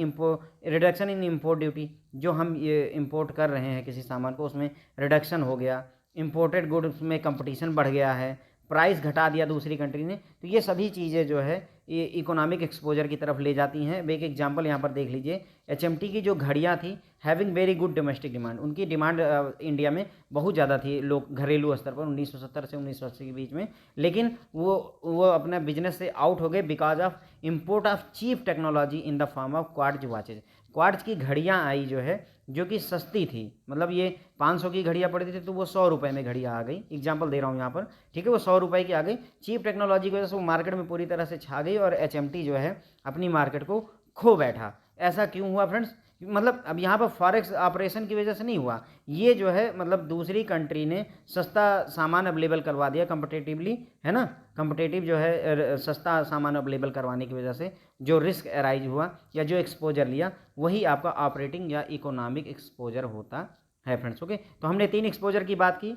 रिडक्शन इन इंपोर्ट ड्यूटी, जो हम ये इंपोर्ट कर रहे हैं किसी सामान को उसमें रिडक्शन हो गया, इंपोर्टेड गुड्स में कंपटीशन बढ़ गया है, प्राइस घटा दिया दूसरी कंट्री ने, तो ये सभी चीज़ें जो है ये इकोनॉमिक एक्सपोजर की तरफ ले जाती हैं। एक एग्जांपल यहाँ पर देख लीजिए, एचएमटी की जो घड़ियाँ थी having very good domestic demand, उनकी डिमांड इंडिया में बहुत ज़्यादा थी लोग घरेलू स्तर पर 1970 से 1980 के बीच में, लेकिन वो अपना बिजनेस से आउट हो गए because of import of cheap technology in the form of quartz watches. Quartz की घड़ियाँ आई जो है, जो कि सस्ती थी, मतलब ये 500 की घड़ियाँ पड़ती थी तो वो 100 रुपये में घड़ियाँ आ गई, एग्जांपल दे रहा हूँ यहाँ पर, ठीक है, वो 100 रुपये की आ गई। चीप टेक्नोलॉजी की वजह से वो मार्केट में पूरी तरह से छा गई और एचएमटी जो है अपनी मार्केट को खो बैठा। ऐसा क्यों हुआ फ्रेंड्स? मतलब अब यहाँ पर फॉरेक्स ऑपरेशन की वजह से नहीं हुआ, ये जो है मतलब दूसरी कंट्री ने सस्ता सामान अवेलेबल करवा दिया कम्पिटेटिवली, है ना, कम्पिटेटिव जो है सस्ता सामान अवेलेबल करवाने की वजह से जो रिस्क अराइज हुआ या जो एक्सपोजर लिया, वही आपका ऑपरेटिंग या इकोनॉमिक एक्सपोजर होता है फ्रेंड्स। ओके, तो हमने 3 एक्सपोजर की बात की।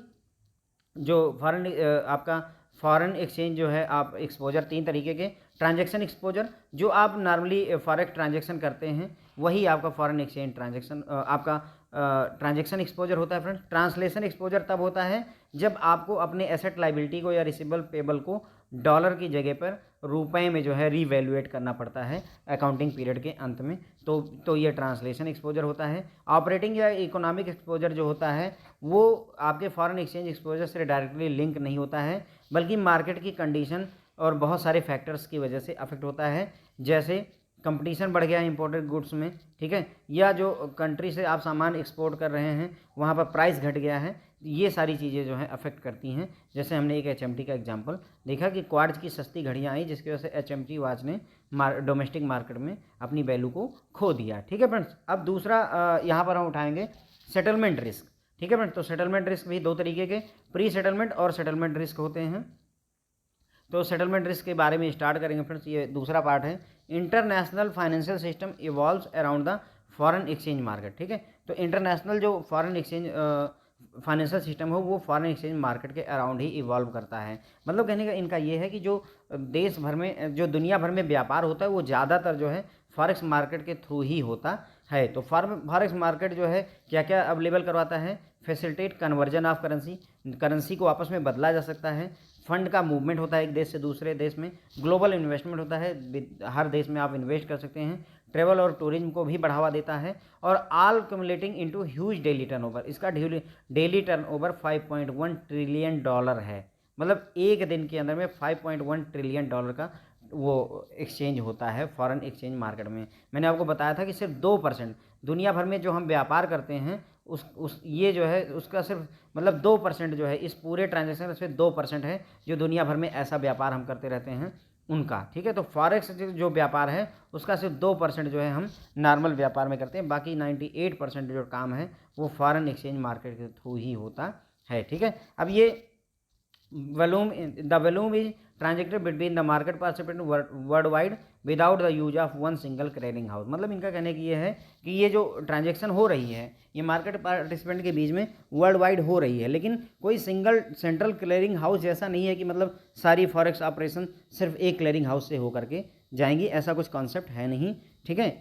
जो फॉरेन आपका फॉरेन एक्सचेंज जो है, आप एक्सपोजर 3 तरीके के, ट्रांजैक्शन एक्सपोजर जो आप नॉर्मली फॉरेक्स ट्रांजैक्शन करते हैं वही आपका फॉरेन एक्सचेंज ट्रांजैक्शन आपका ट्रांजैक्शन एक्सपोजर होता है फ्रेंड्स। ट्रांसलेशन एक्सपोजर तब होता है जब आपको अपने एसेट लाइबिलिटी को या रिसीवेबल पेबल को डॉलर की जगह पर रुपए में जो है रीवैल्यूएट करना पड़ता है अकाउंटिंग पीरियड के अंत में, तो ये ट्रांसलेशन एक्सपोजर होता है। ऑपरेटिंग या इकोनॉमिक एक्सपोजर जो होता है वो आपके फॉरेन एक्सचेंज एक्सपोजर से डायरेक्टली लिंक नहीं होता है, बल्कि मार्केट की कंडीशन और बहुत सारे फैक्टर्स की वजह से अफेक्ट होता है, जैसे कंपटीशन बढ़ गया है इंपोर्टेड गुड्स में, ठीक है, या जो कंट्री से आप सामान एक्सपोर्ट कर रहे हैं वहाँ पर प्राइस घट गया है, ये सारी चीज़ें जो है अफेक्ट करती हैं। जैसे हमने एक एचएमटी का एग्जांपल देखा कि क्वार्ट्ज की सस्ती घड़ियाँ आई जिसकी वजह से एचएमटी वॉच ने डोमेस्टिक मार्केट में अपनी वैल्यू को खो दिया, ठीक है फ्रेंड्स। अब दूसरा यहाँ पर हम उठाएंगे सेटलमेंट रिस्क, ठीक है फ्रेंड्स। तो सेटलमेंट रिस्क भी 2 तरीके के, प्री सेटलमेंट और सेटलमेंट रिस्क होते हैं। तो सेटलमेंट रिस्क के बारे में स्टार्ट करेंगे फ्रेंड्स, ये दूसरा पार्ट है। International financial system evolves around the foreign exchange market, ठीक है। तो इंटरनेशनल जो फॉरेन एक्सचेंज फाइनेंशियल सिस्टम हो वो फॉरेन एक्सचेंज मार्केट के अराउंड ही इवॉल्व करता है। मतलब कहने का इनका ये है कि जो देश भर में जो दुनिया भर में व्यापार होता है वो ज़्यादातर जो है फॉरेक्स मार्केट के थ्रू ही होता है। तो फॉरेक्स मार्केट जो है क्या क्या अवेलेबल करवाता है? फैसिलिटेट कन्वर्जन ऑफ करेंसी को आपस में बदला जा सकता है, फंड का मूवमेंट होता है एक देश से दूसरे देश में, ग्लोबल इन्वेस्टमेंट होता है, हर देश में आप इन्वेस्ट कर सकते हैं, ट्रेवल और टूरिज्म को भी बढ़ावा देता है, और all cumulating into huge daily turnover. इसका डेली टर्नओवर 5.1 ट्रिलियन डॉलर है। मतलब एक दिन के अंदर में 5.1 ट्रिलियन डॉलर का वो एक्सचेंज होता है फॉरेन एक्सचेंज मार्केट में। मैंने आपको बताया था कि सिर्फ 2% दुनिया भर में जो हम व्यापार करते हैं उस ये जो है उसका सिर्फ मतलब 2% जो है इस पूरे ट्रांजैक्शन से 2% है जो दुनिया भर में ऐसा व्यापार हम करते रहते हैं उनका, ठीक है। तो फॉरेक्स जो व्यापार है उसका सिर्फ 2% जो है हम नॉर्मल व्यापार में करते हैं, बाकी 98% जो काम है वो फॉरेन एक्सचेंज मार्केट के थ्रू ही होता है, ठीक है। अब ये the volume is transacted between the market participant world wide without the use of one single clearing house. मतलब इनका कहने की ये है कि ये जो ट्रांजेक्शन हो रही है ये मार्केट पार्टिसिपेंट के बीच में वर्ल्ड वाइड हो रही है, लेकिन कोई सिंगल सेंट्रल क्लियरिंग हाउस जैसा नहीं है कि मतलब सारी फॉरेक्स ऑपरेशन सिर्फ एक क्लियरिंग हाउस से होकर के जाएंगी, ऐसा कुछ कॉन्सेप्ट है नहीं, ठीक है।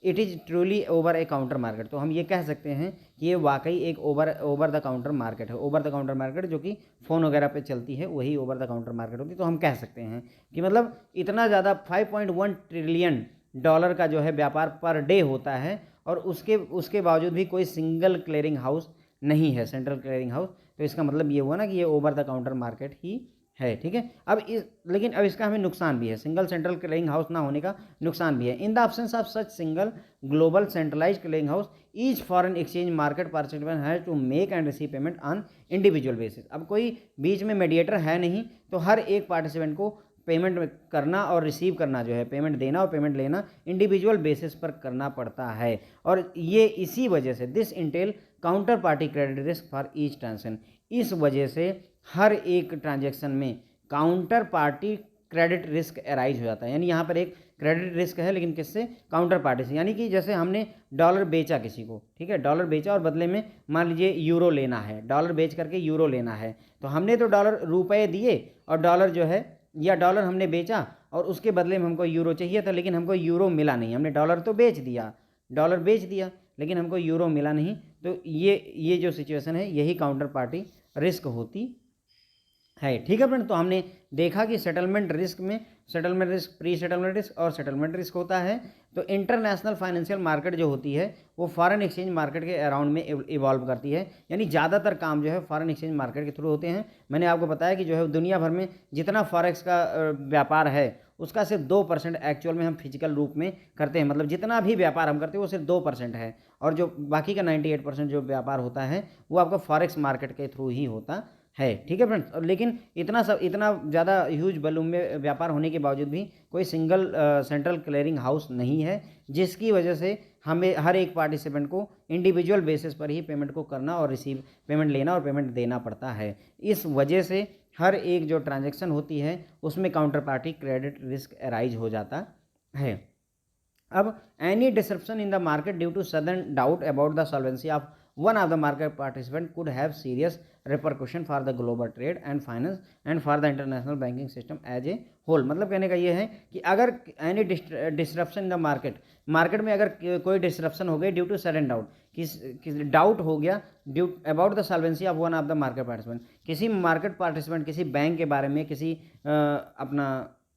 It is truly over A counter market. तो हम ये कह सकते हैं कि ये वाकई एक ओवर द काउंटर मार्केट है। ओवर द काउंटर मार्केट जो कि फ़ोन वगैरह पे चलती है वही ओवर द काउंटर मार्केट होती है। तो हम कह सकते हैं कि मतलब इतना ज़्यादा 5.1 ट्रिलियन डॉलर का जो है व्यापार पर डे होता है और उसके बावजूद भी कोई सिंगल क्लियरिंग हाउस नहीं है, सेंट्रल क्लियरिंग हाउस। तो इसका मतलब ये हुआ ना कि ये ओवर द काउंटर मार्केट ही है, ठीक है। लेकिन अब इसका हमें नुकसान भी है, सिंगल सेंट्रल क्लियरिंग हाउस ना होने का नुकसान भी है। In the absence of such single global centralized clearing house each foreign exchange market participant has to make and receive payment on individual basis. अब कोई बीच में मीडिएटर है नहीं, तो हर एक पार्टिसिपेंट को पेमेंट करना और रिसीव करना जो है, पेमेंट देना और पेमेंट लेना इंडिविजुअल बेसिस पर करना पड़ता है। और ये इसी वजह से this Intel counter party credit risk for each transaction. इस वजह से हर एक ट्रांजैक्शन में counter party credit risk arise हो जाता है। यानी यहाँ पर एक क्रेडिट रिस्क है, लेकिन किससे? काउंटर पार्टी से। यानी कि जैसे हमने डॉलर बेचा किसी को, ठीक है, डॉलर बेचा और बदले में मान लीजिए यूरो लेना है, डॉलर बेच करके यूरो लेना है, तो हमने तो डॉलर रुपए दिए और डॉलर जो है या डॉलर हमने बेचा और उसके बदले में हमको यूरो चाहिए था, लेकिन हमको यूरो मिला नहीं। हमने डॉलर तो बेच दिया लेकिन हमको यूरो मिला नहीं। तो ये जो सिचुएशन है यही काउंटर पार्टी रिस्क होती है। ठीक है फ्रेंड, तो हमने देखा कि सेटलमेंट रिस्क में settlement risk, pre settlement risk और सेटलमेंट रिस्क होता है। तो इंटरनेशनल फाइनेंशियल मार्केट जो होती है वो फॉरेन एक्सचेंज मार्केट के अराउंड में इवॉल्व करती है, यानी ज़्यादातर काम जो है फॉरेन एक्सचेंज मार्केट के थ्रू होते हैं। मैंने आपको बताया कि जो है दुनिया भर में जितना फॉरेक्स का व्यापार है उसका सिर्फ 2% एक्चुअल में हम फिजिकल रूप में करते हैं, मतलब जितना भी व्यापार हम करते हैं वो सिर्फ 2% है, और जो बाकी का 98% जो व्यापार होता है वो आपका फॉरेक्स मार्केट के थ्रू ही होता है। ठीक है फ्रेंड्स, लेकिन इतना ज़्यादा ह्यूज वॉल्यूम में व्यापार होने के बावजूद भी कोई सिंगल सेंट्रल क्लियरिंग हाउस नहीं है, जिसकी वजह से हमें हर एक पार्टिसिपेंट को इंडिविजुअल बेसिस पर ही पेमेंट को करना और रिसीव पेमेंट लेना और पेमेंट देना पड़ता है। इस वजह से हर एक जो ट्रांजैक्शन होती है उसमें counter party credit risk arise हो जाता है। अब any disruption in the market due to sudden doubt about the solvency of one of the market participant could have serious repercussion for the global trade and finance and for the international banking system as a whole। मतलब कहने का ये है कि अगर any disruption in the market में अगर कोई डिसरप्शन हो गई ड्यू टू सडन डाउट, किस डाउट हो गया due about the solvency of one of the market participant, किसी मार्केट पार्टिसिपेंट किसी बैंक के बारे में, किसी अपना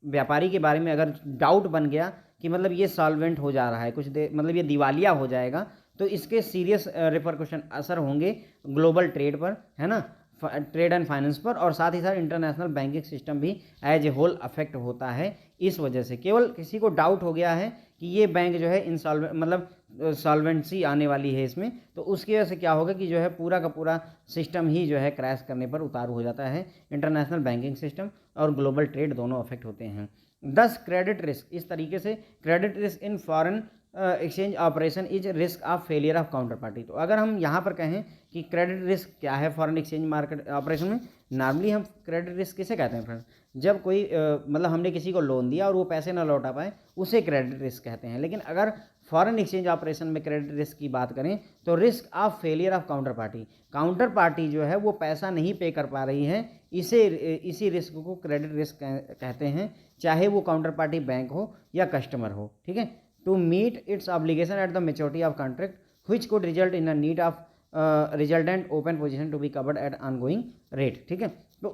व्यापारी के बारे में अगर डाउट बन गया कि मतलब ये सॉल्वेंट हो जा रहा है, मतलब ये दिवालिया हो जाएगा, तो इसके सीरियस रिपरकशन असर होंगे ग्लोबल ट्रेड पर, है ना, ट्रेड एंड फाइनेंस पर, और साथ ही साथ इंटरनेशनल बैंकिंग सिस्टम भी एज ए होल अफेक्ट होता है। इस वजह से केवल किसी को डाउट हो गया है कि ये बैंक जो है इंसॉल्वेंट, मतलब सॉल्वेंसी आने वाली है इसमें, तो उसकी वजह से क्या होगा कि जो है पूरा का पूरा सिस्टम ही जो है क्रैश करने पर उतारू हो जाता है। इंटरनेशनल बैंकिंग सिस्टम और ग्लोबल ट्रेड दोनों अफेक्ट होते हैं। 10 क्रेडिट रिस्क, इस तरीके से credit risk in foreign exchange operation is risk of failure of counter party. तो अगर हम यहाँ पर कहें कि क्रेडिट रिस्क क्या है फॉरेन एक्सचेंज मार्केट ऑपरेशन में, नॉर्मली हम क्रेडिट रिस्क किसे कहते हैं फ्रेंड्स, जब कोई मतलब हमने किसी को लोन दिया और वो पैसे ना लौटा पाए उसे क्रेडिट रिस्क कहते हैं। लेकिन अगर फॉरेन एक्सचेंज ऑपरेशन में क्रेडिट रिस्क की बात करें तो risk of failure of counter party जो है वो पैसा नहीं पे कर पा रही है, इसी रिस्क को क्रेडिट रिस्क कहते हैं, चाहे वो काउंटर पार्टी बैंक हो या कस्टमर हो। ठीक है, to meet its obligation at the maturity of contract which could result in a need of resultant open position to be covered at ongoing rate। ठीक है, तो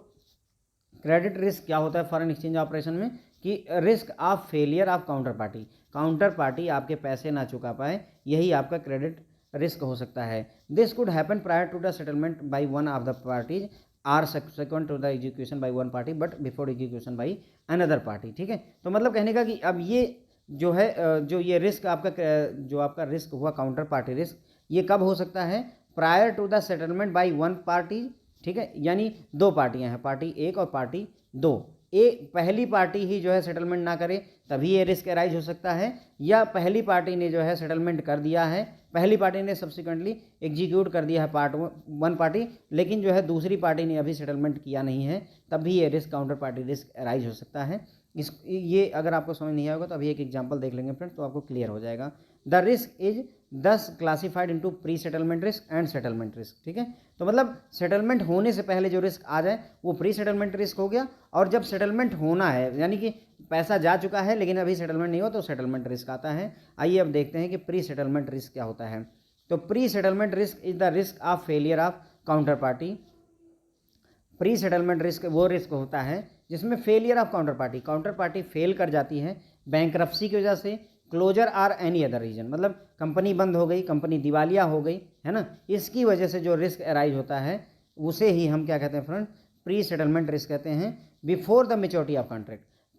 क्रेडिट रिस्क क्या होता है फॉरेन एक्सचेंज ऑपरेशन में कि risk of failure of counter party आपके पैसे ना चुका पाए, यही आपका क्रेडिट रिस्क हो सकता है। This could happen prior to the settlement by one of the parties or subsequent to the execution by one party but before execution by another party. ठीक है, तो मतलब कहने का कि अब ये जो है जो ये रिस्क आपका रिस्क हुआ काउंटर पार्टी रिस्क, ये कब हो सकता है, prior to the settlement by one party. ठीक है, यानी दो पार्टियां हैं, पार्टी 1 और पार्टी 2। पहली पार्टी ही जो है सेटलमेंट ना करे तभी ये रिस्क अराइज हो सकता है, या पहली पार्टी ने जो है सेटलमेंट कर दिया है, पहली पार्टी ने सब्सिक्वेंटली एग्जीक्यूट कर दिया है वन पार्टी, लेकिन जो है दूसरी पार्टी ने अभी सेटलमेंट किया नहीं है, तब भी ये risk counter party risk arise हो सकता है। ये अगर आपको समझ नहीं आएगा तो अभी एक एग्जांपल देख लेंगे फ्रेंड्स, तो आपको क्लियर हो जाएगा। द रिस्क इज दस classified into pre settlement risk and settlement risk. ठीक है, तो मतलब सेटलमेंट होने से पहले जो रिस्क आ जाए वो प्री सेटलमेंट रिस्क हो गया, और जब सेटलमेंट होना है यानी कि पैसा जा चुका है लेकिन अभी सेटलमेंट नहीं हुआ तो सेटलमेंट रिस्क आता है। आइए अब देखते हैं कि प्री सेटलमेंट रिस्क क्या होता है। तो pre settlement risk is the risk of failure of counter party. Pre settlement risk वो रिस्क होता है जिसमें failure of counter party fail कर जाती है बैंकरप्सी की वजह से, closure or any other reason, मतलब कंपनी बंद हो गई, कंपनी दिवालिया हो गई, है ना, इसकी वजह से जो रिस्क अराइज होता है उसे ही हम क्या कहते हैं फ्रेंड, प्री सेटलमेंट रिस्क कहते हैं। Before the maturity of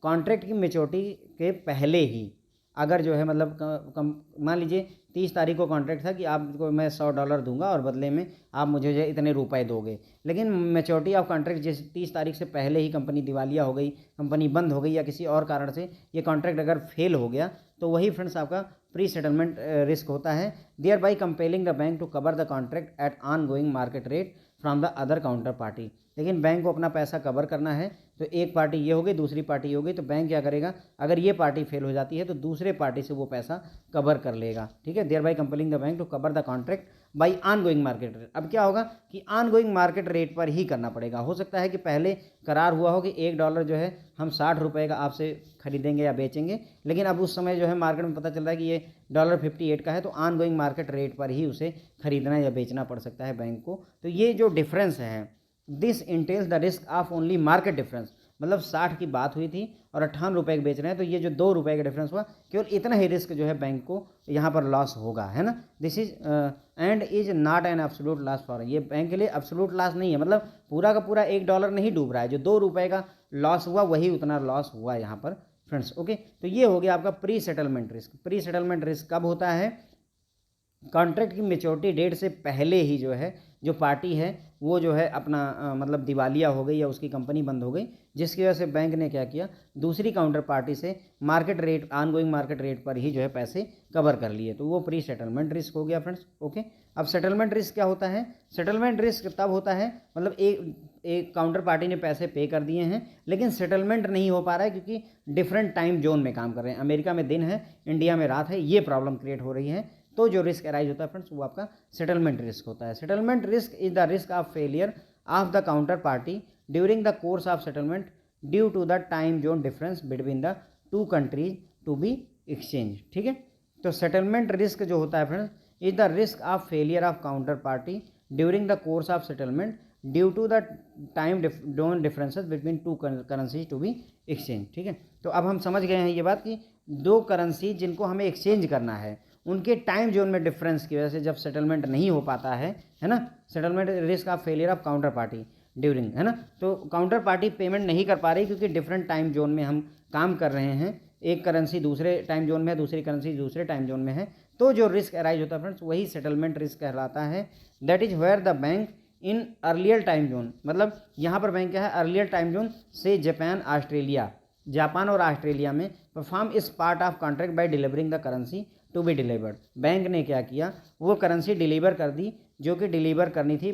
contract की मेच्योरिटी के पहले ही अगर जो है मतलब मान लीजिए 30 तारीख को कॉन्ट्रैक्ट था कि आपको मैं $100 दूंगा और बदले में आप मुझे जो इतने रुपए दोगे, लेकिन मेच्योरिटी ऑफ कॉन्ट्रैक्ट जैसे 30 तारीख से पहले ही कंपनी दिवालिया हो गई, कंपनी बंद हो गई, या किसी और कारण से ये कॉन्ट्रैक्ट अगर फेल हो गया तो वही फ्रेंड्स आपका प्री सेटलमेंट रिस्क होता है। Thereby compelling the bank to cover the contract at ongoing market rate from the other counter party. लेकिन बैंक को अपना पैसा कवर करना है, तो एक पार्टी ये हो गई, दूसरी पार्टी ये हो गई, तो बैंक क्या करेगा, अगर ये पार्टी फेल हो जाती है तो दूसरे पार्टी से वो पैसा कवर कर लेगा। ठीक है, thereby compelling the bank to cover the contract by ongoing market rate. अब क्या होगा कि ऑन गोइंग मार्केट रेट पर ही करना पड़ेगा। हो सकता है कि पहले करार हुआ हो कि $1 जो है हम $60 का आपसे खरीदेंगे या बेचेंगे, लेकिन अब उस समय जो है मार्केट में पता चल रहा है कि ये $58 का है, तो ऑन गोइंग मार्केट रेट पर ही उसे खरीदना या बेचना पड़ सकता है बैंक को। तो ये जो डिफरेंस है this entails the risk of only market difference, मतलब 60 की बात हुई थी और 58 रुपये के बेच रहे हैं, तो ये जो 2 रुपये का डिफरेंस हुआ, केवल इतना ही रिस्क जो है बैंक को यहाँ पर लॉस होगा, है ना। This is and is not an absolute loss for, ये बैंक के लिए एब्सोल्यूट लॉस नहीं है, मतलब पूरा का पूरा $1 नहीं डूब रहा है, जो 2 रुपये का लॉस हुआ वही उतना लॉस हुआ यहाँ पर फ्रेंड्स। ओके, तो ये हो गया आपका pre settlement risk. Pre settlement risk कब होता है? कॉन्ट्रैक्ट की मेच्योरिटी डेट से पहले ही जो है जो पार्टी है वो जो है अपना मतलब दिवालिया हो गई या उसकी कंपनी बंद हो गई, जिसकी वजह से बैंक ने क्या किया, दूसरी काउंटर पार्टी से market rate, ongoing market rate पर ही जो है पैसे कवर कर लिए, तो वो प्री सेटलमेंट रिस्क हो गया फ्रेंड्स। ओके, अब सेटलमेंट रिस्क क्या होता है? सेटलमेंट रिस्क तब होता है मतलब एक काउंटर पार्टी ने पैसे पे कर दिए हैं लेकिन सेटलमेंट नहीं हो पा रहा है क्योंकि डिफरेंट टाइम जोन में काम कर रहे हैं, अमेरिका में दिन है, इंडिया में रात है, ये प्रॉब्लम क्रिएट हो रही है, तो जो रिस्क अराइज होता है फ्रेंड्स वो आपका सेटलमेंट रिस्क होता है। Settlement risk is the risk of failure of the counter party during the course of settlement due to the time zone difference between the two countries to be exchange. ठीक है, तो settlement risk जो होता है friends is the risk of failure of counter party during the course of settlement due to the time zone differences between two currencies to be exchange. ठीक है, तो अब हम समझ गए हैं ये बात कि दो करेंसी जिनको हमें एक्सचेंज करना है उनके टाइम जोन में डिफरेंस की वजह से जब सेटलमेंट नहीं हो पाता है ना, settlement risk of failure of counter party during, है ना, तो काउंटर पार्टी पेमेंट नहीं कर पा रही क्योंकि डिफरेंट टाइम जोन में हम काम कर रहे हैं, एक करेंसी दूसरे टाइम जोन में है, दूसरी करेंसी दूसरे टाइम जोन में है, तो जो रिस्क अराइज होता है फ्रेंड्स वही सेटलमेंट रिस्क कहलाता है। That is where the bank in earlier time zone, मतलब यहाँ पर बैंक क्या है, अर्लियर टाइम जोन से जापान ऑस्ट्रेलिया, जापान और ऑस्ट्रेलिया में perform its part of contract by delivering the currency to be delivered. Bank ने क्या किया, वो करेंसी डिलीवर कर दी जो कि डिलीवर करनी थी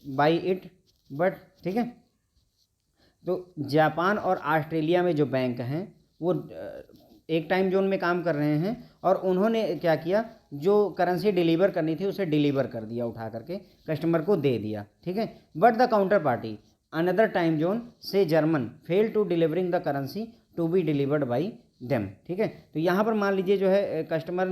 बाई इट बट। ठीक है, तो जापान और ऑस्ट्रेलिया में जो बैंक हैं वो एक टाइम जोन में काम कर रहे हैं और उन्होंने क्या किया, जो करेंसी डिलीवर करनी थी उसे डिलीवर कर दिया, उठा करके कस्टमर को दे दिया। ठीक है, but the counter party another time zone से German fail to delivering the currency to be delivered by them. ठीक है, तो यहाँ पर मान लीजिए जो है कस्टमर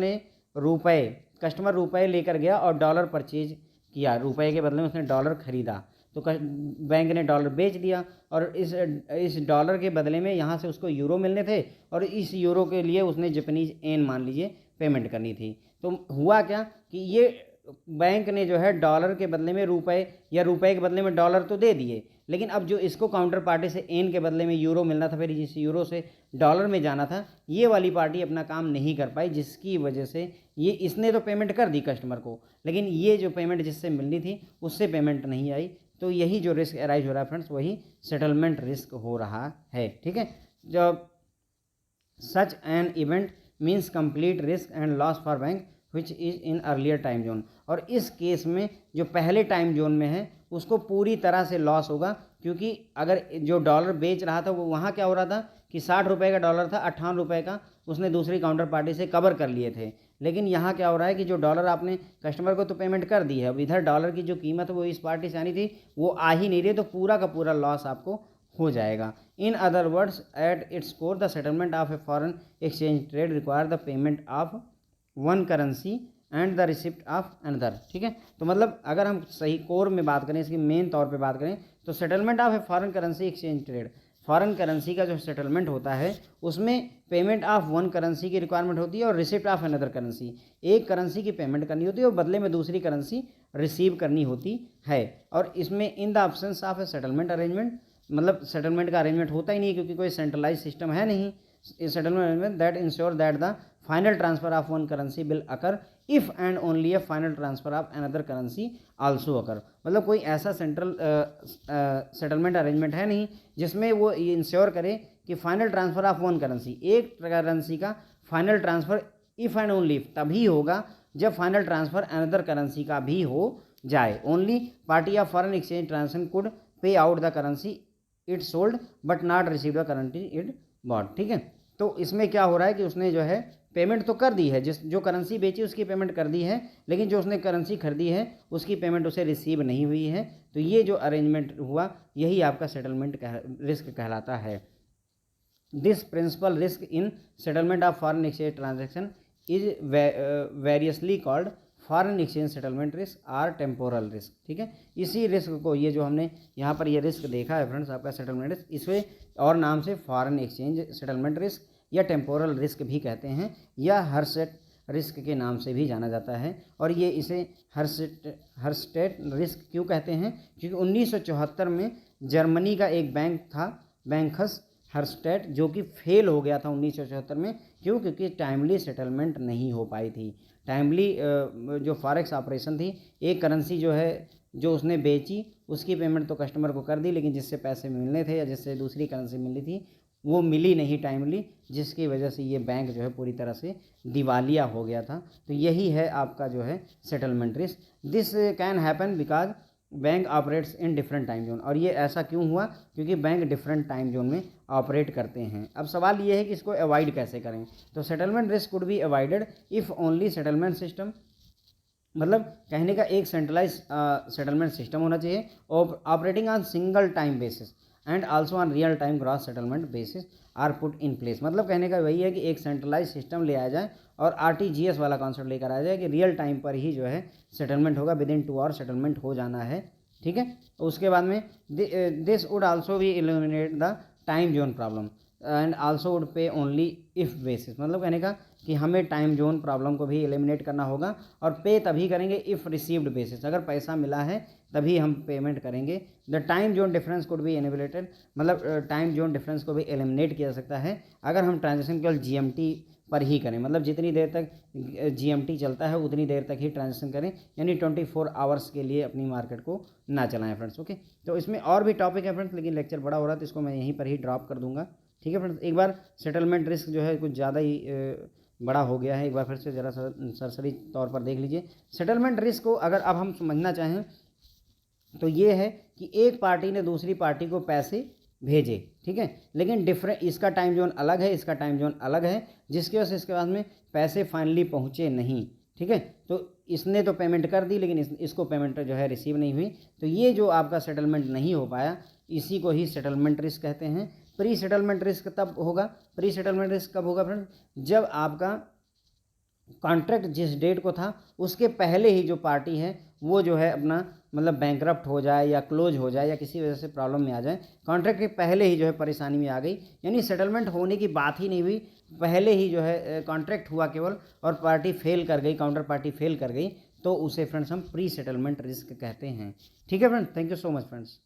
रुपए लेकर गया और डॉलर परचेज किया, रुपए के बदले में उसने डॉलर खरीदा, तो बैंक ने डॉलर बेच दिया और इस डॉलर के बदले में यहाँ से उसको यूरो मिलने थे और इस यूरो के लिए उसने जापानीज येन मान लीजिए पेमेंट करनी थी। तो हुआ क्या कि ये बैंक ने जो है डॉलर के बदले में रुपए या रुपए के बदले में डॉलर तो दे दिए, लेकिन अब जो इसको काउंटर पार्टी से एन के बदले में यूरो मिलना था, फिर जिस यूरो से डॉलर में जाना था, ये वाली पार्टी अपना काम नहीं कर पाई, जिसकी वजह से ये इसने तो पेमेंट कर दी कस्टमर को, लेकिन ये जो पेमेंट जिससे मिलनी थी उससे पेमेंट नहीं आई, तो यही जो रिस्क अराइज हो रहा है फ्रेंड्स वही सेटलमेंट रिस्क हो रहा है। ठीक है, जब such an event means complete risk and loss for bank which is in earlier time zone, और इस केस में जो पहले टाइम जोन में है उसको पूरी तरह से लॉस होगा, क्योंकि अगर जो डॉलर बेच रहा था वो वहाँ क्या हो रहा था कि 60 रुपये का डॉलर था, 58 रुपये का उसने दूसरी काउंटर पार्टी से कवर कर लिए थे, लेकिन यहाँ क्या हो रहा है कि जो डॉलर आपने कस्टमर को तो पेमेंट कर दी है, अब इधर डॉलर की जो कीमत वो इस पार्टी से आनी थी वो आ ही नहीं रही, तो पूरा का पूरा लॉस आपको हो जाएगा। In other words at its core the settlement of a foreign exchange trade require the payment of one currency and the receipt of another. ठीक है, तो मतलब अगर हम सही कोर में बात करें, इसकी मेन तौर पे बात करें, तो settlement of a foreign currency exchange trade, foreign currency का जो सेटलमेंट होता है उसमें पेमेंट ऑफ वन करेंसी की रिक्वायरमेंट होती है और रिसिप्ट ऑफ अनदर करेंसी, एक करेंसी की पेमेंट करनी होती है और बदले में दूसरी करेंसी रिसीव करनी होती है। और इसमें in the options of a settlement arrangement, मतलब सेटलमेंट का अरेंजमेंट होता ही नहीं क्योंकि कोई सेंट्रलाइज सिस्टम है नहीं, settlement arrangement that ensure that the final transfer of one currency will occur if and only a final transfer of another currency also occur, मतलब कोई ऐसा सेंट्रल सेटलमेंट अरेंजमेंट है नहीं जिसमें वो ये इंश्योर करे कि final transfer of one currency, एक करेंसी का final transfer if and only तभी होगा जब फाइनल ट्रांसफर अनदर करेंसी का भी हो जाए। Only party of foreign exchange transaction could pay out the currency it sold but not receive the currency it bought. ठीक है, तो इसमें क्या हो रहा है कि उसने जो है पेमेंट तो कर दी है, जो करेंसी बेची उसकी पेमेंट कर दी है, लेकिन जो उसने करेंसी खरीदी है उसकी पेमेंट उसे रिसीव नहीं हुई है, तो ये जो अरेंजमेंट हुआ यही आपका सेटलमेंट रिस्क कहलाता है। This principal risk in settlement of foreign exchange transaction is variously called foreign exchange settlement risk or temporal risk. ठीक है, इसी रिस्क को, ये जो हमने यहाँ पर ये रिस्क देखा है फ्रेंड्स आपका सेटलमेंट रिस्क, इसे और नाम से फॉरेन एक्सचेंज सेटलमेंट रिस्क या टेम्पोरल रिस्क भी कहते हैं, या हर्सेट रिस्क के नाम से भी जाना जाता है। और ये इसे हर्स्टेट रिस्क क्यों कहते हैं? क्योंकि 1974 में जर्मनी का एक बैंक था, बैंकस हर्स्टेट, जो कि फेल हो गया था 1974 में। क्यों? क्योंकि टाइमली सेटलमेंट नहीं हो पाई थी। टाइमली जो फॉरेक्स ऑपरेशन थी, एक करेंसी जो है जो उसने बेची उसकी पेमेंट तो कस्टमर को कर दी, लेकिन जिससे पैसे मिलने थे या जिससे दूसरी करेंसी मिलनी थी वो मिली नहीं टाइमली, जिसकी वजह से ये बैंक जो है पूरी तरह से दिवालिया हो गया था। तो यही है आपका जो है settlement risk. This can happen because bank operates in different time zone. और ये ऐसा क्यों हुआ? क्योंकि बैंक डिफरेंट टाइम जोन में ऑपरेट करते हैं। अब सवाल ये है कि इसको अवॉइड कैसे करें। तो settlement risk could be avoided if only settlement system, मतलब कहने का एक सेंट्रलाइज सेटलमेंट सिस्टम होना चाहिए, operating on single time basis and also on real time gross settlement basis are put in place. मतलब कहने का वही है कि एक सेंट्रलाइज सिस्टम ले आया जाए और RTGS वाला कॉन्सेप्ट लेकर आया जाए कि रियल टाइम पर ही जो है सेटलमेंट होगा, विद इन 2 आवर सेटलमेंट हो जाना है। ठीक है, उसके बाद में दिस वुड आल्सो भी eliminate the time zone problem and also would पे ओनली इफ़ बेसिस। मतलब कहने का कि हमें टाइम जोन प्रॉब्लम को भी एलिमिनेट करना होगा, और पे तभी करेंगे इफ़ रिसीव्ड बेसिस, अगर पैसा मिला है तभी हम पेमेंट करेंगे। The time zone difference could be eliminated, मतलब टाइम जोन डिफरेंस को भी एलिमिनेट किया जा सकता है अगर हम ट्रांजेक्शन केवल GMT पर ही करें। मतलब जितनी देर तक GMT चलता है उतनी देर तक ही ट्रांजेक्शन करें, यानी 24 आवर्स के लिए अपनी मार्केट को ना चलाएं फ्रेंड्स। ओके, तो इसमें और भी टॉपिक है फ्रेंड्स, लेकिन लेक्चर बड़ा हो रहा है तो इसको मैं यहीं पर ही ड्रॉप कर दूंगा। ठीक है फ्रेंड्स, एक बार सेटलमेंट रिस्क जो है कुछ ज़्यादा ही बड़ा हो गया है, एक बार फिर से ज़रा सरसरी तौर पर देख लीजिए। सेटलमेंट रिस्क को अगर अब हम समझना चाहें तो ये है कि एक पार्टी ने दूसरी पार्टी को पैसे भेजे, ठीक है, लेकिन डिफरेंट, इसका टाइम जोन अलग है, इसका टाइम जोन अलग है, जिसकी वजह से इसके बाद में पैसे फाइनली पहुँचे नहीं। ठीक है, तो इसने तो पेमेंट कर दी लेकिन इसको पेमेंट जो है रिसीव नहीं हुई, तो ये जो आपका सेटलमेंट नहीं हो पाया, इसी को ही सेटलमेंट रिस्क कहते हैं। प्री सेटलमेंट रिस्क तब होगा, प्री सेटलमेंट रिस्क कब होगा फ्रेंड? जब आपका कॉन्ट्रैक्ट जिस डेट को था उसके पहले ही जो पार्टी है वो जो है अपना मतलब बैंकरप्ट हो जाए या क्लोज हो जाए या किसी वजह से प्रॉब्लम में आ जाए, कॉन्ट्रैक्ट के पहले ही जो है परेशानी में आ गई, यानी सेटलमेंट होने की बात ही नहीं हुई, पहले ही जो है कॉन्ट्रैक्ट हुआ केवल और पार्टी फेल कर गई, काउंटर पार्टी फेल कर गई, तो उसे फ्रेंड्स हम प्री सेटलमेंट रिस्क कहते हैं। ठीक है friends, thank you so much friends.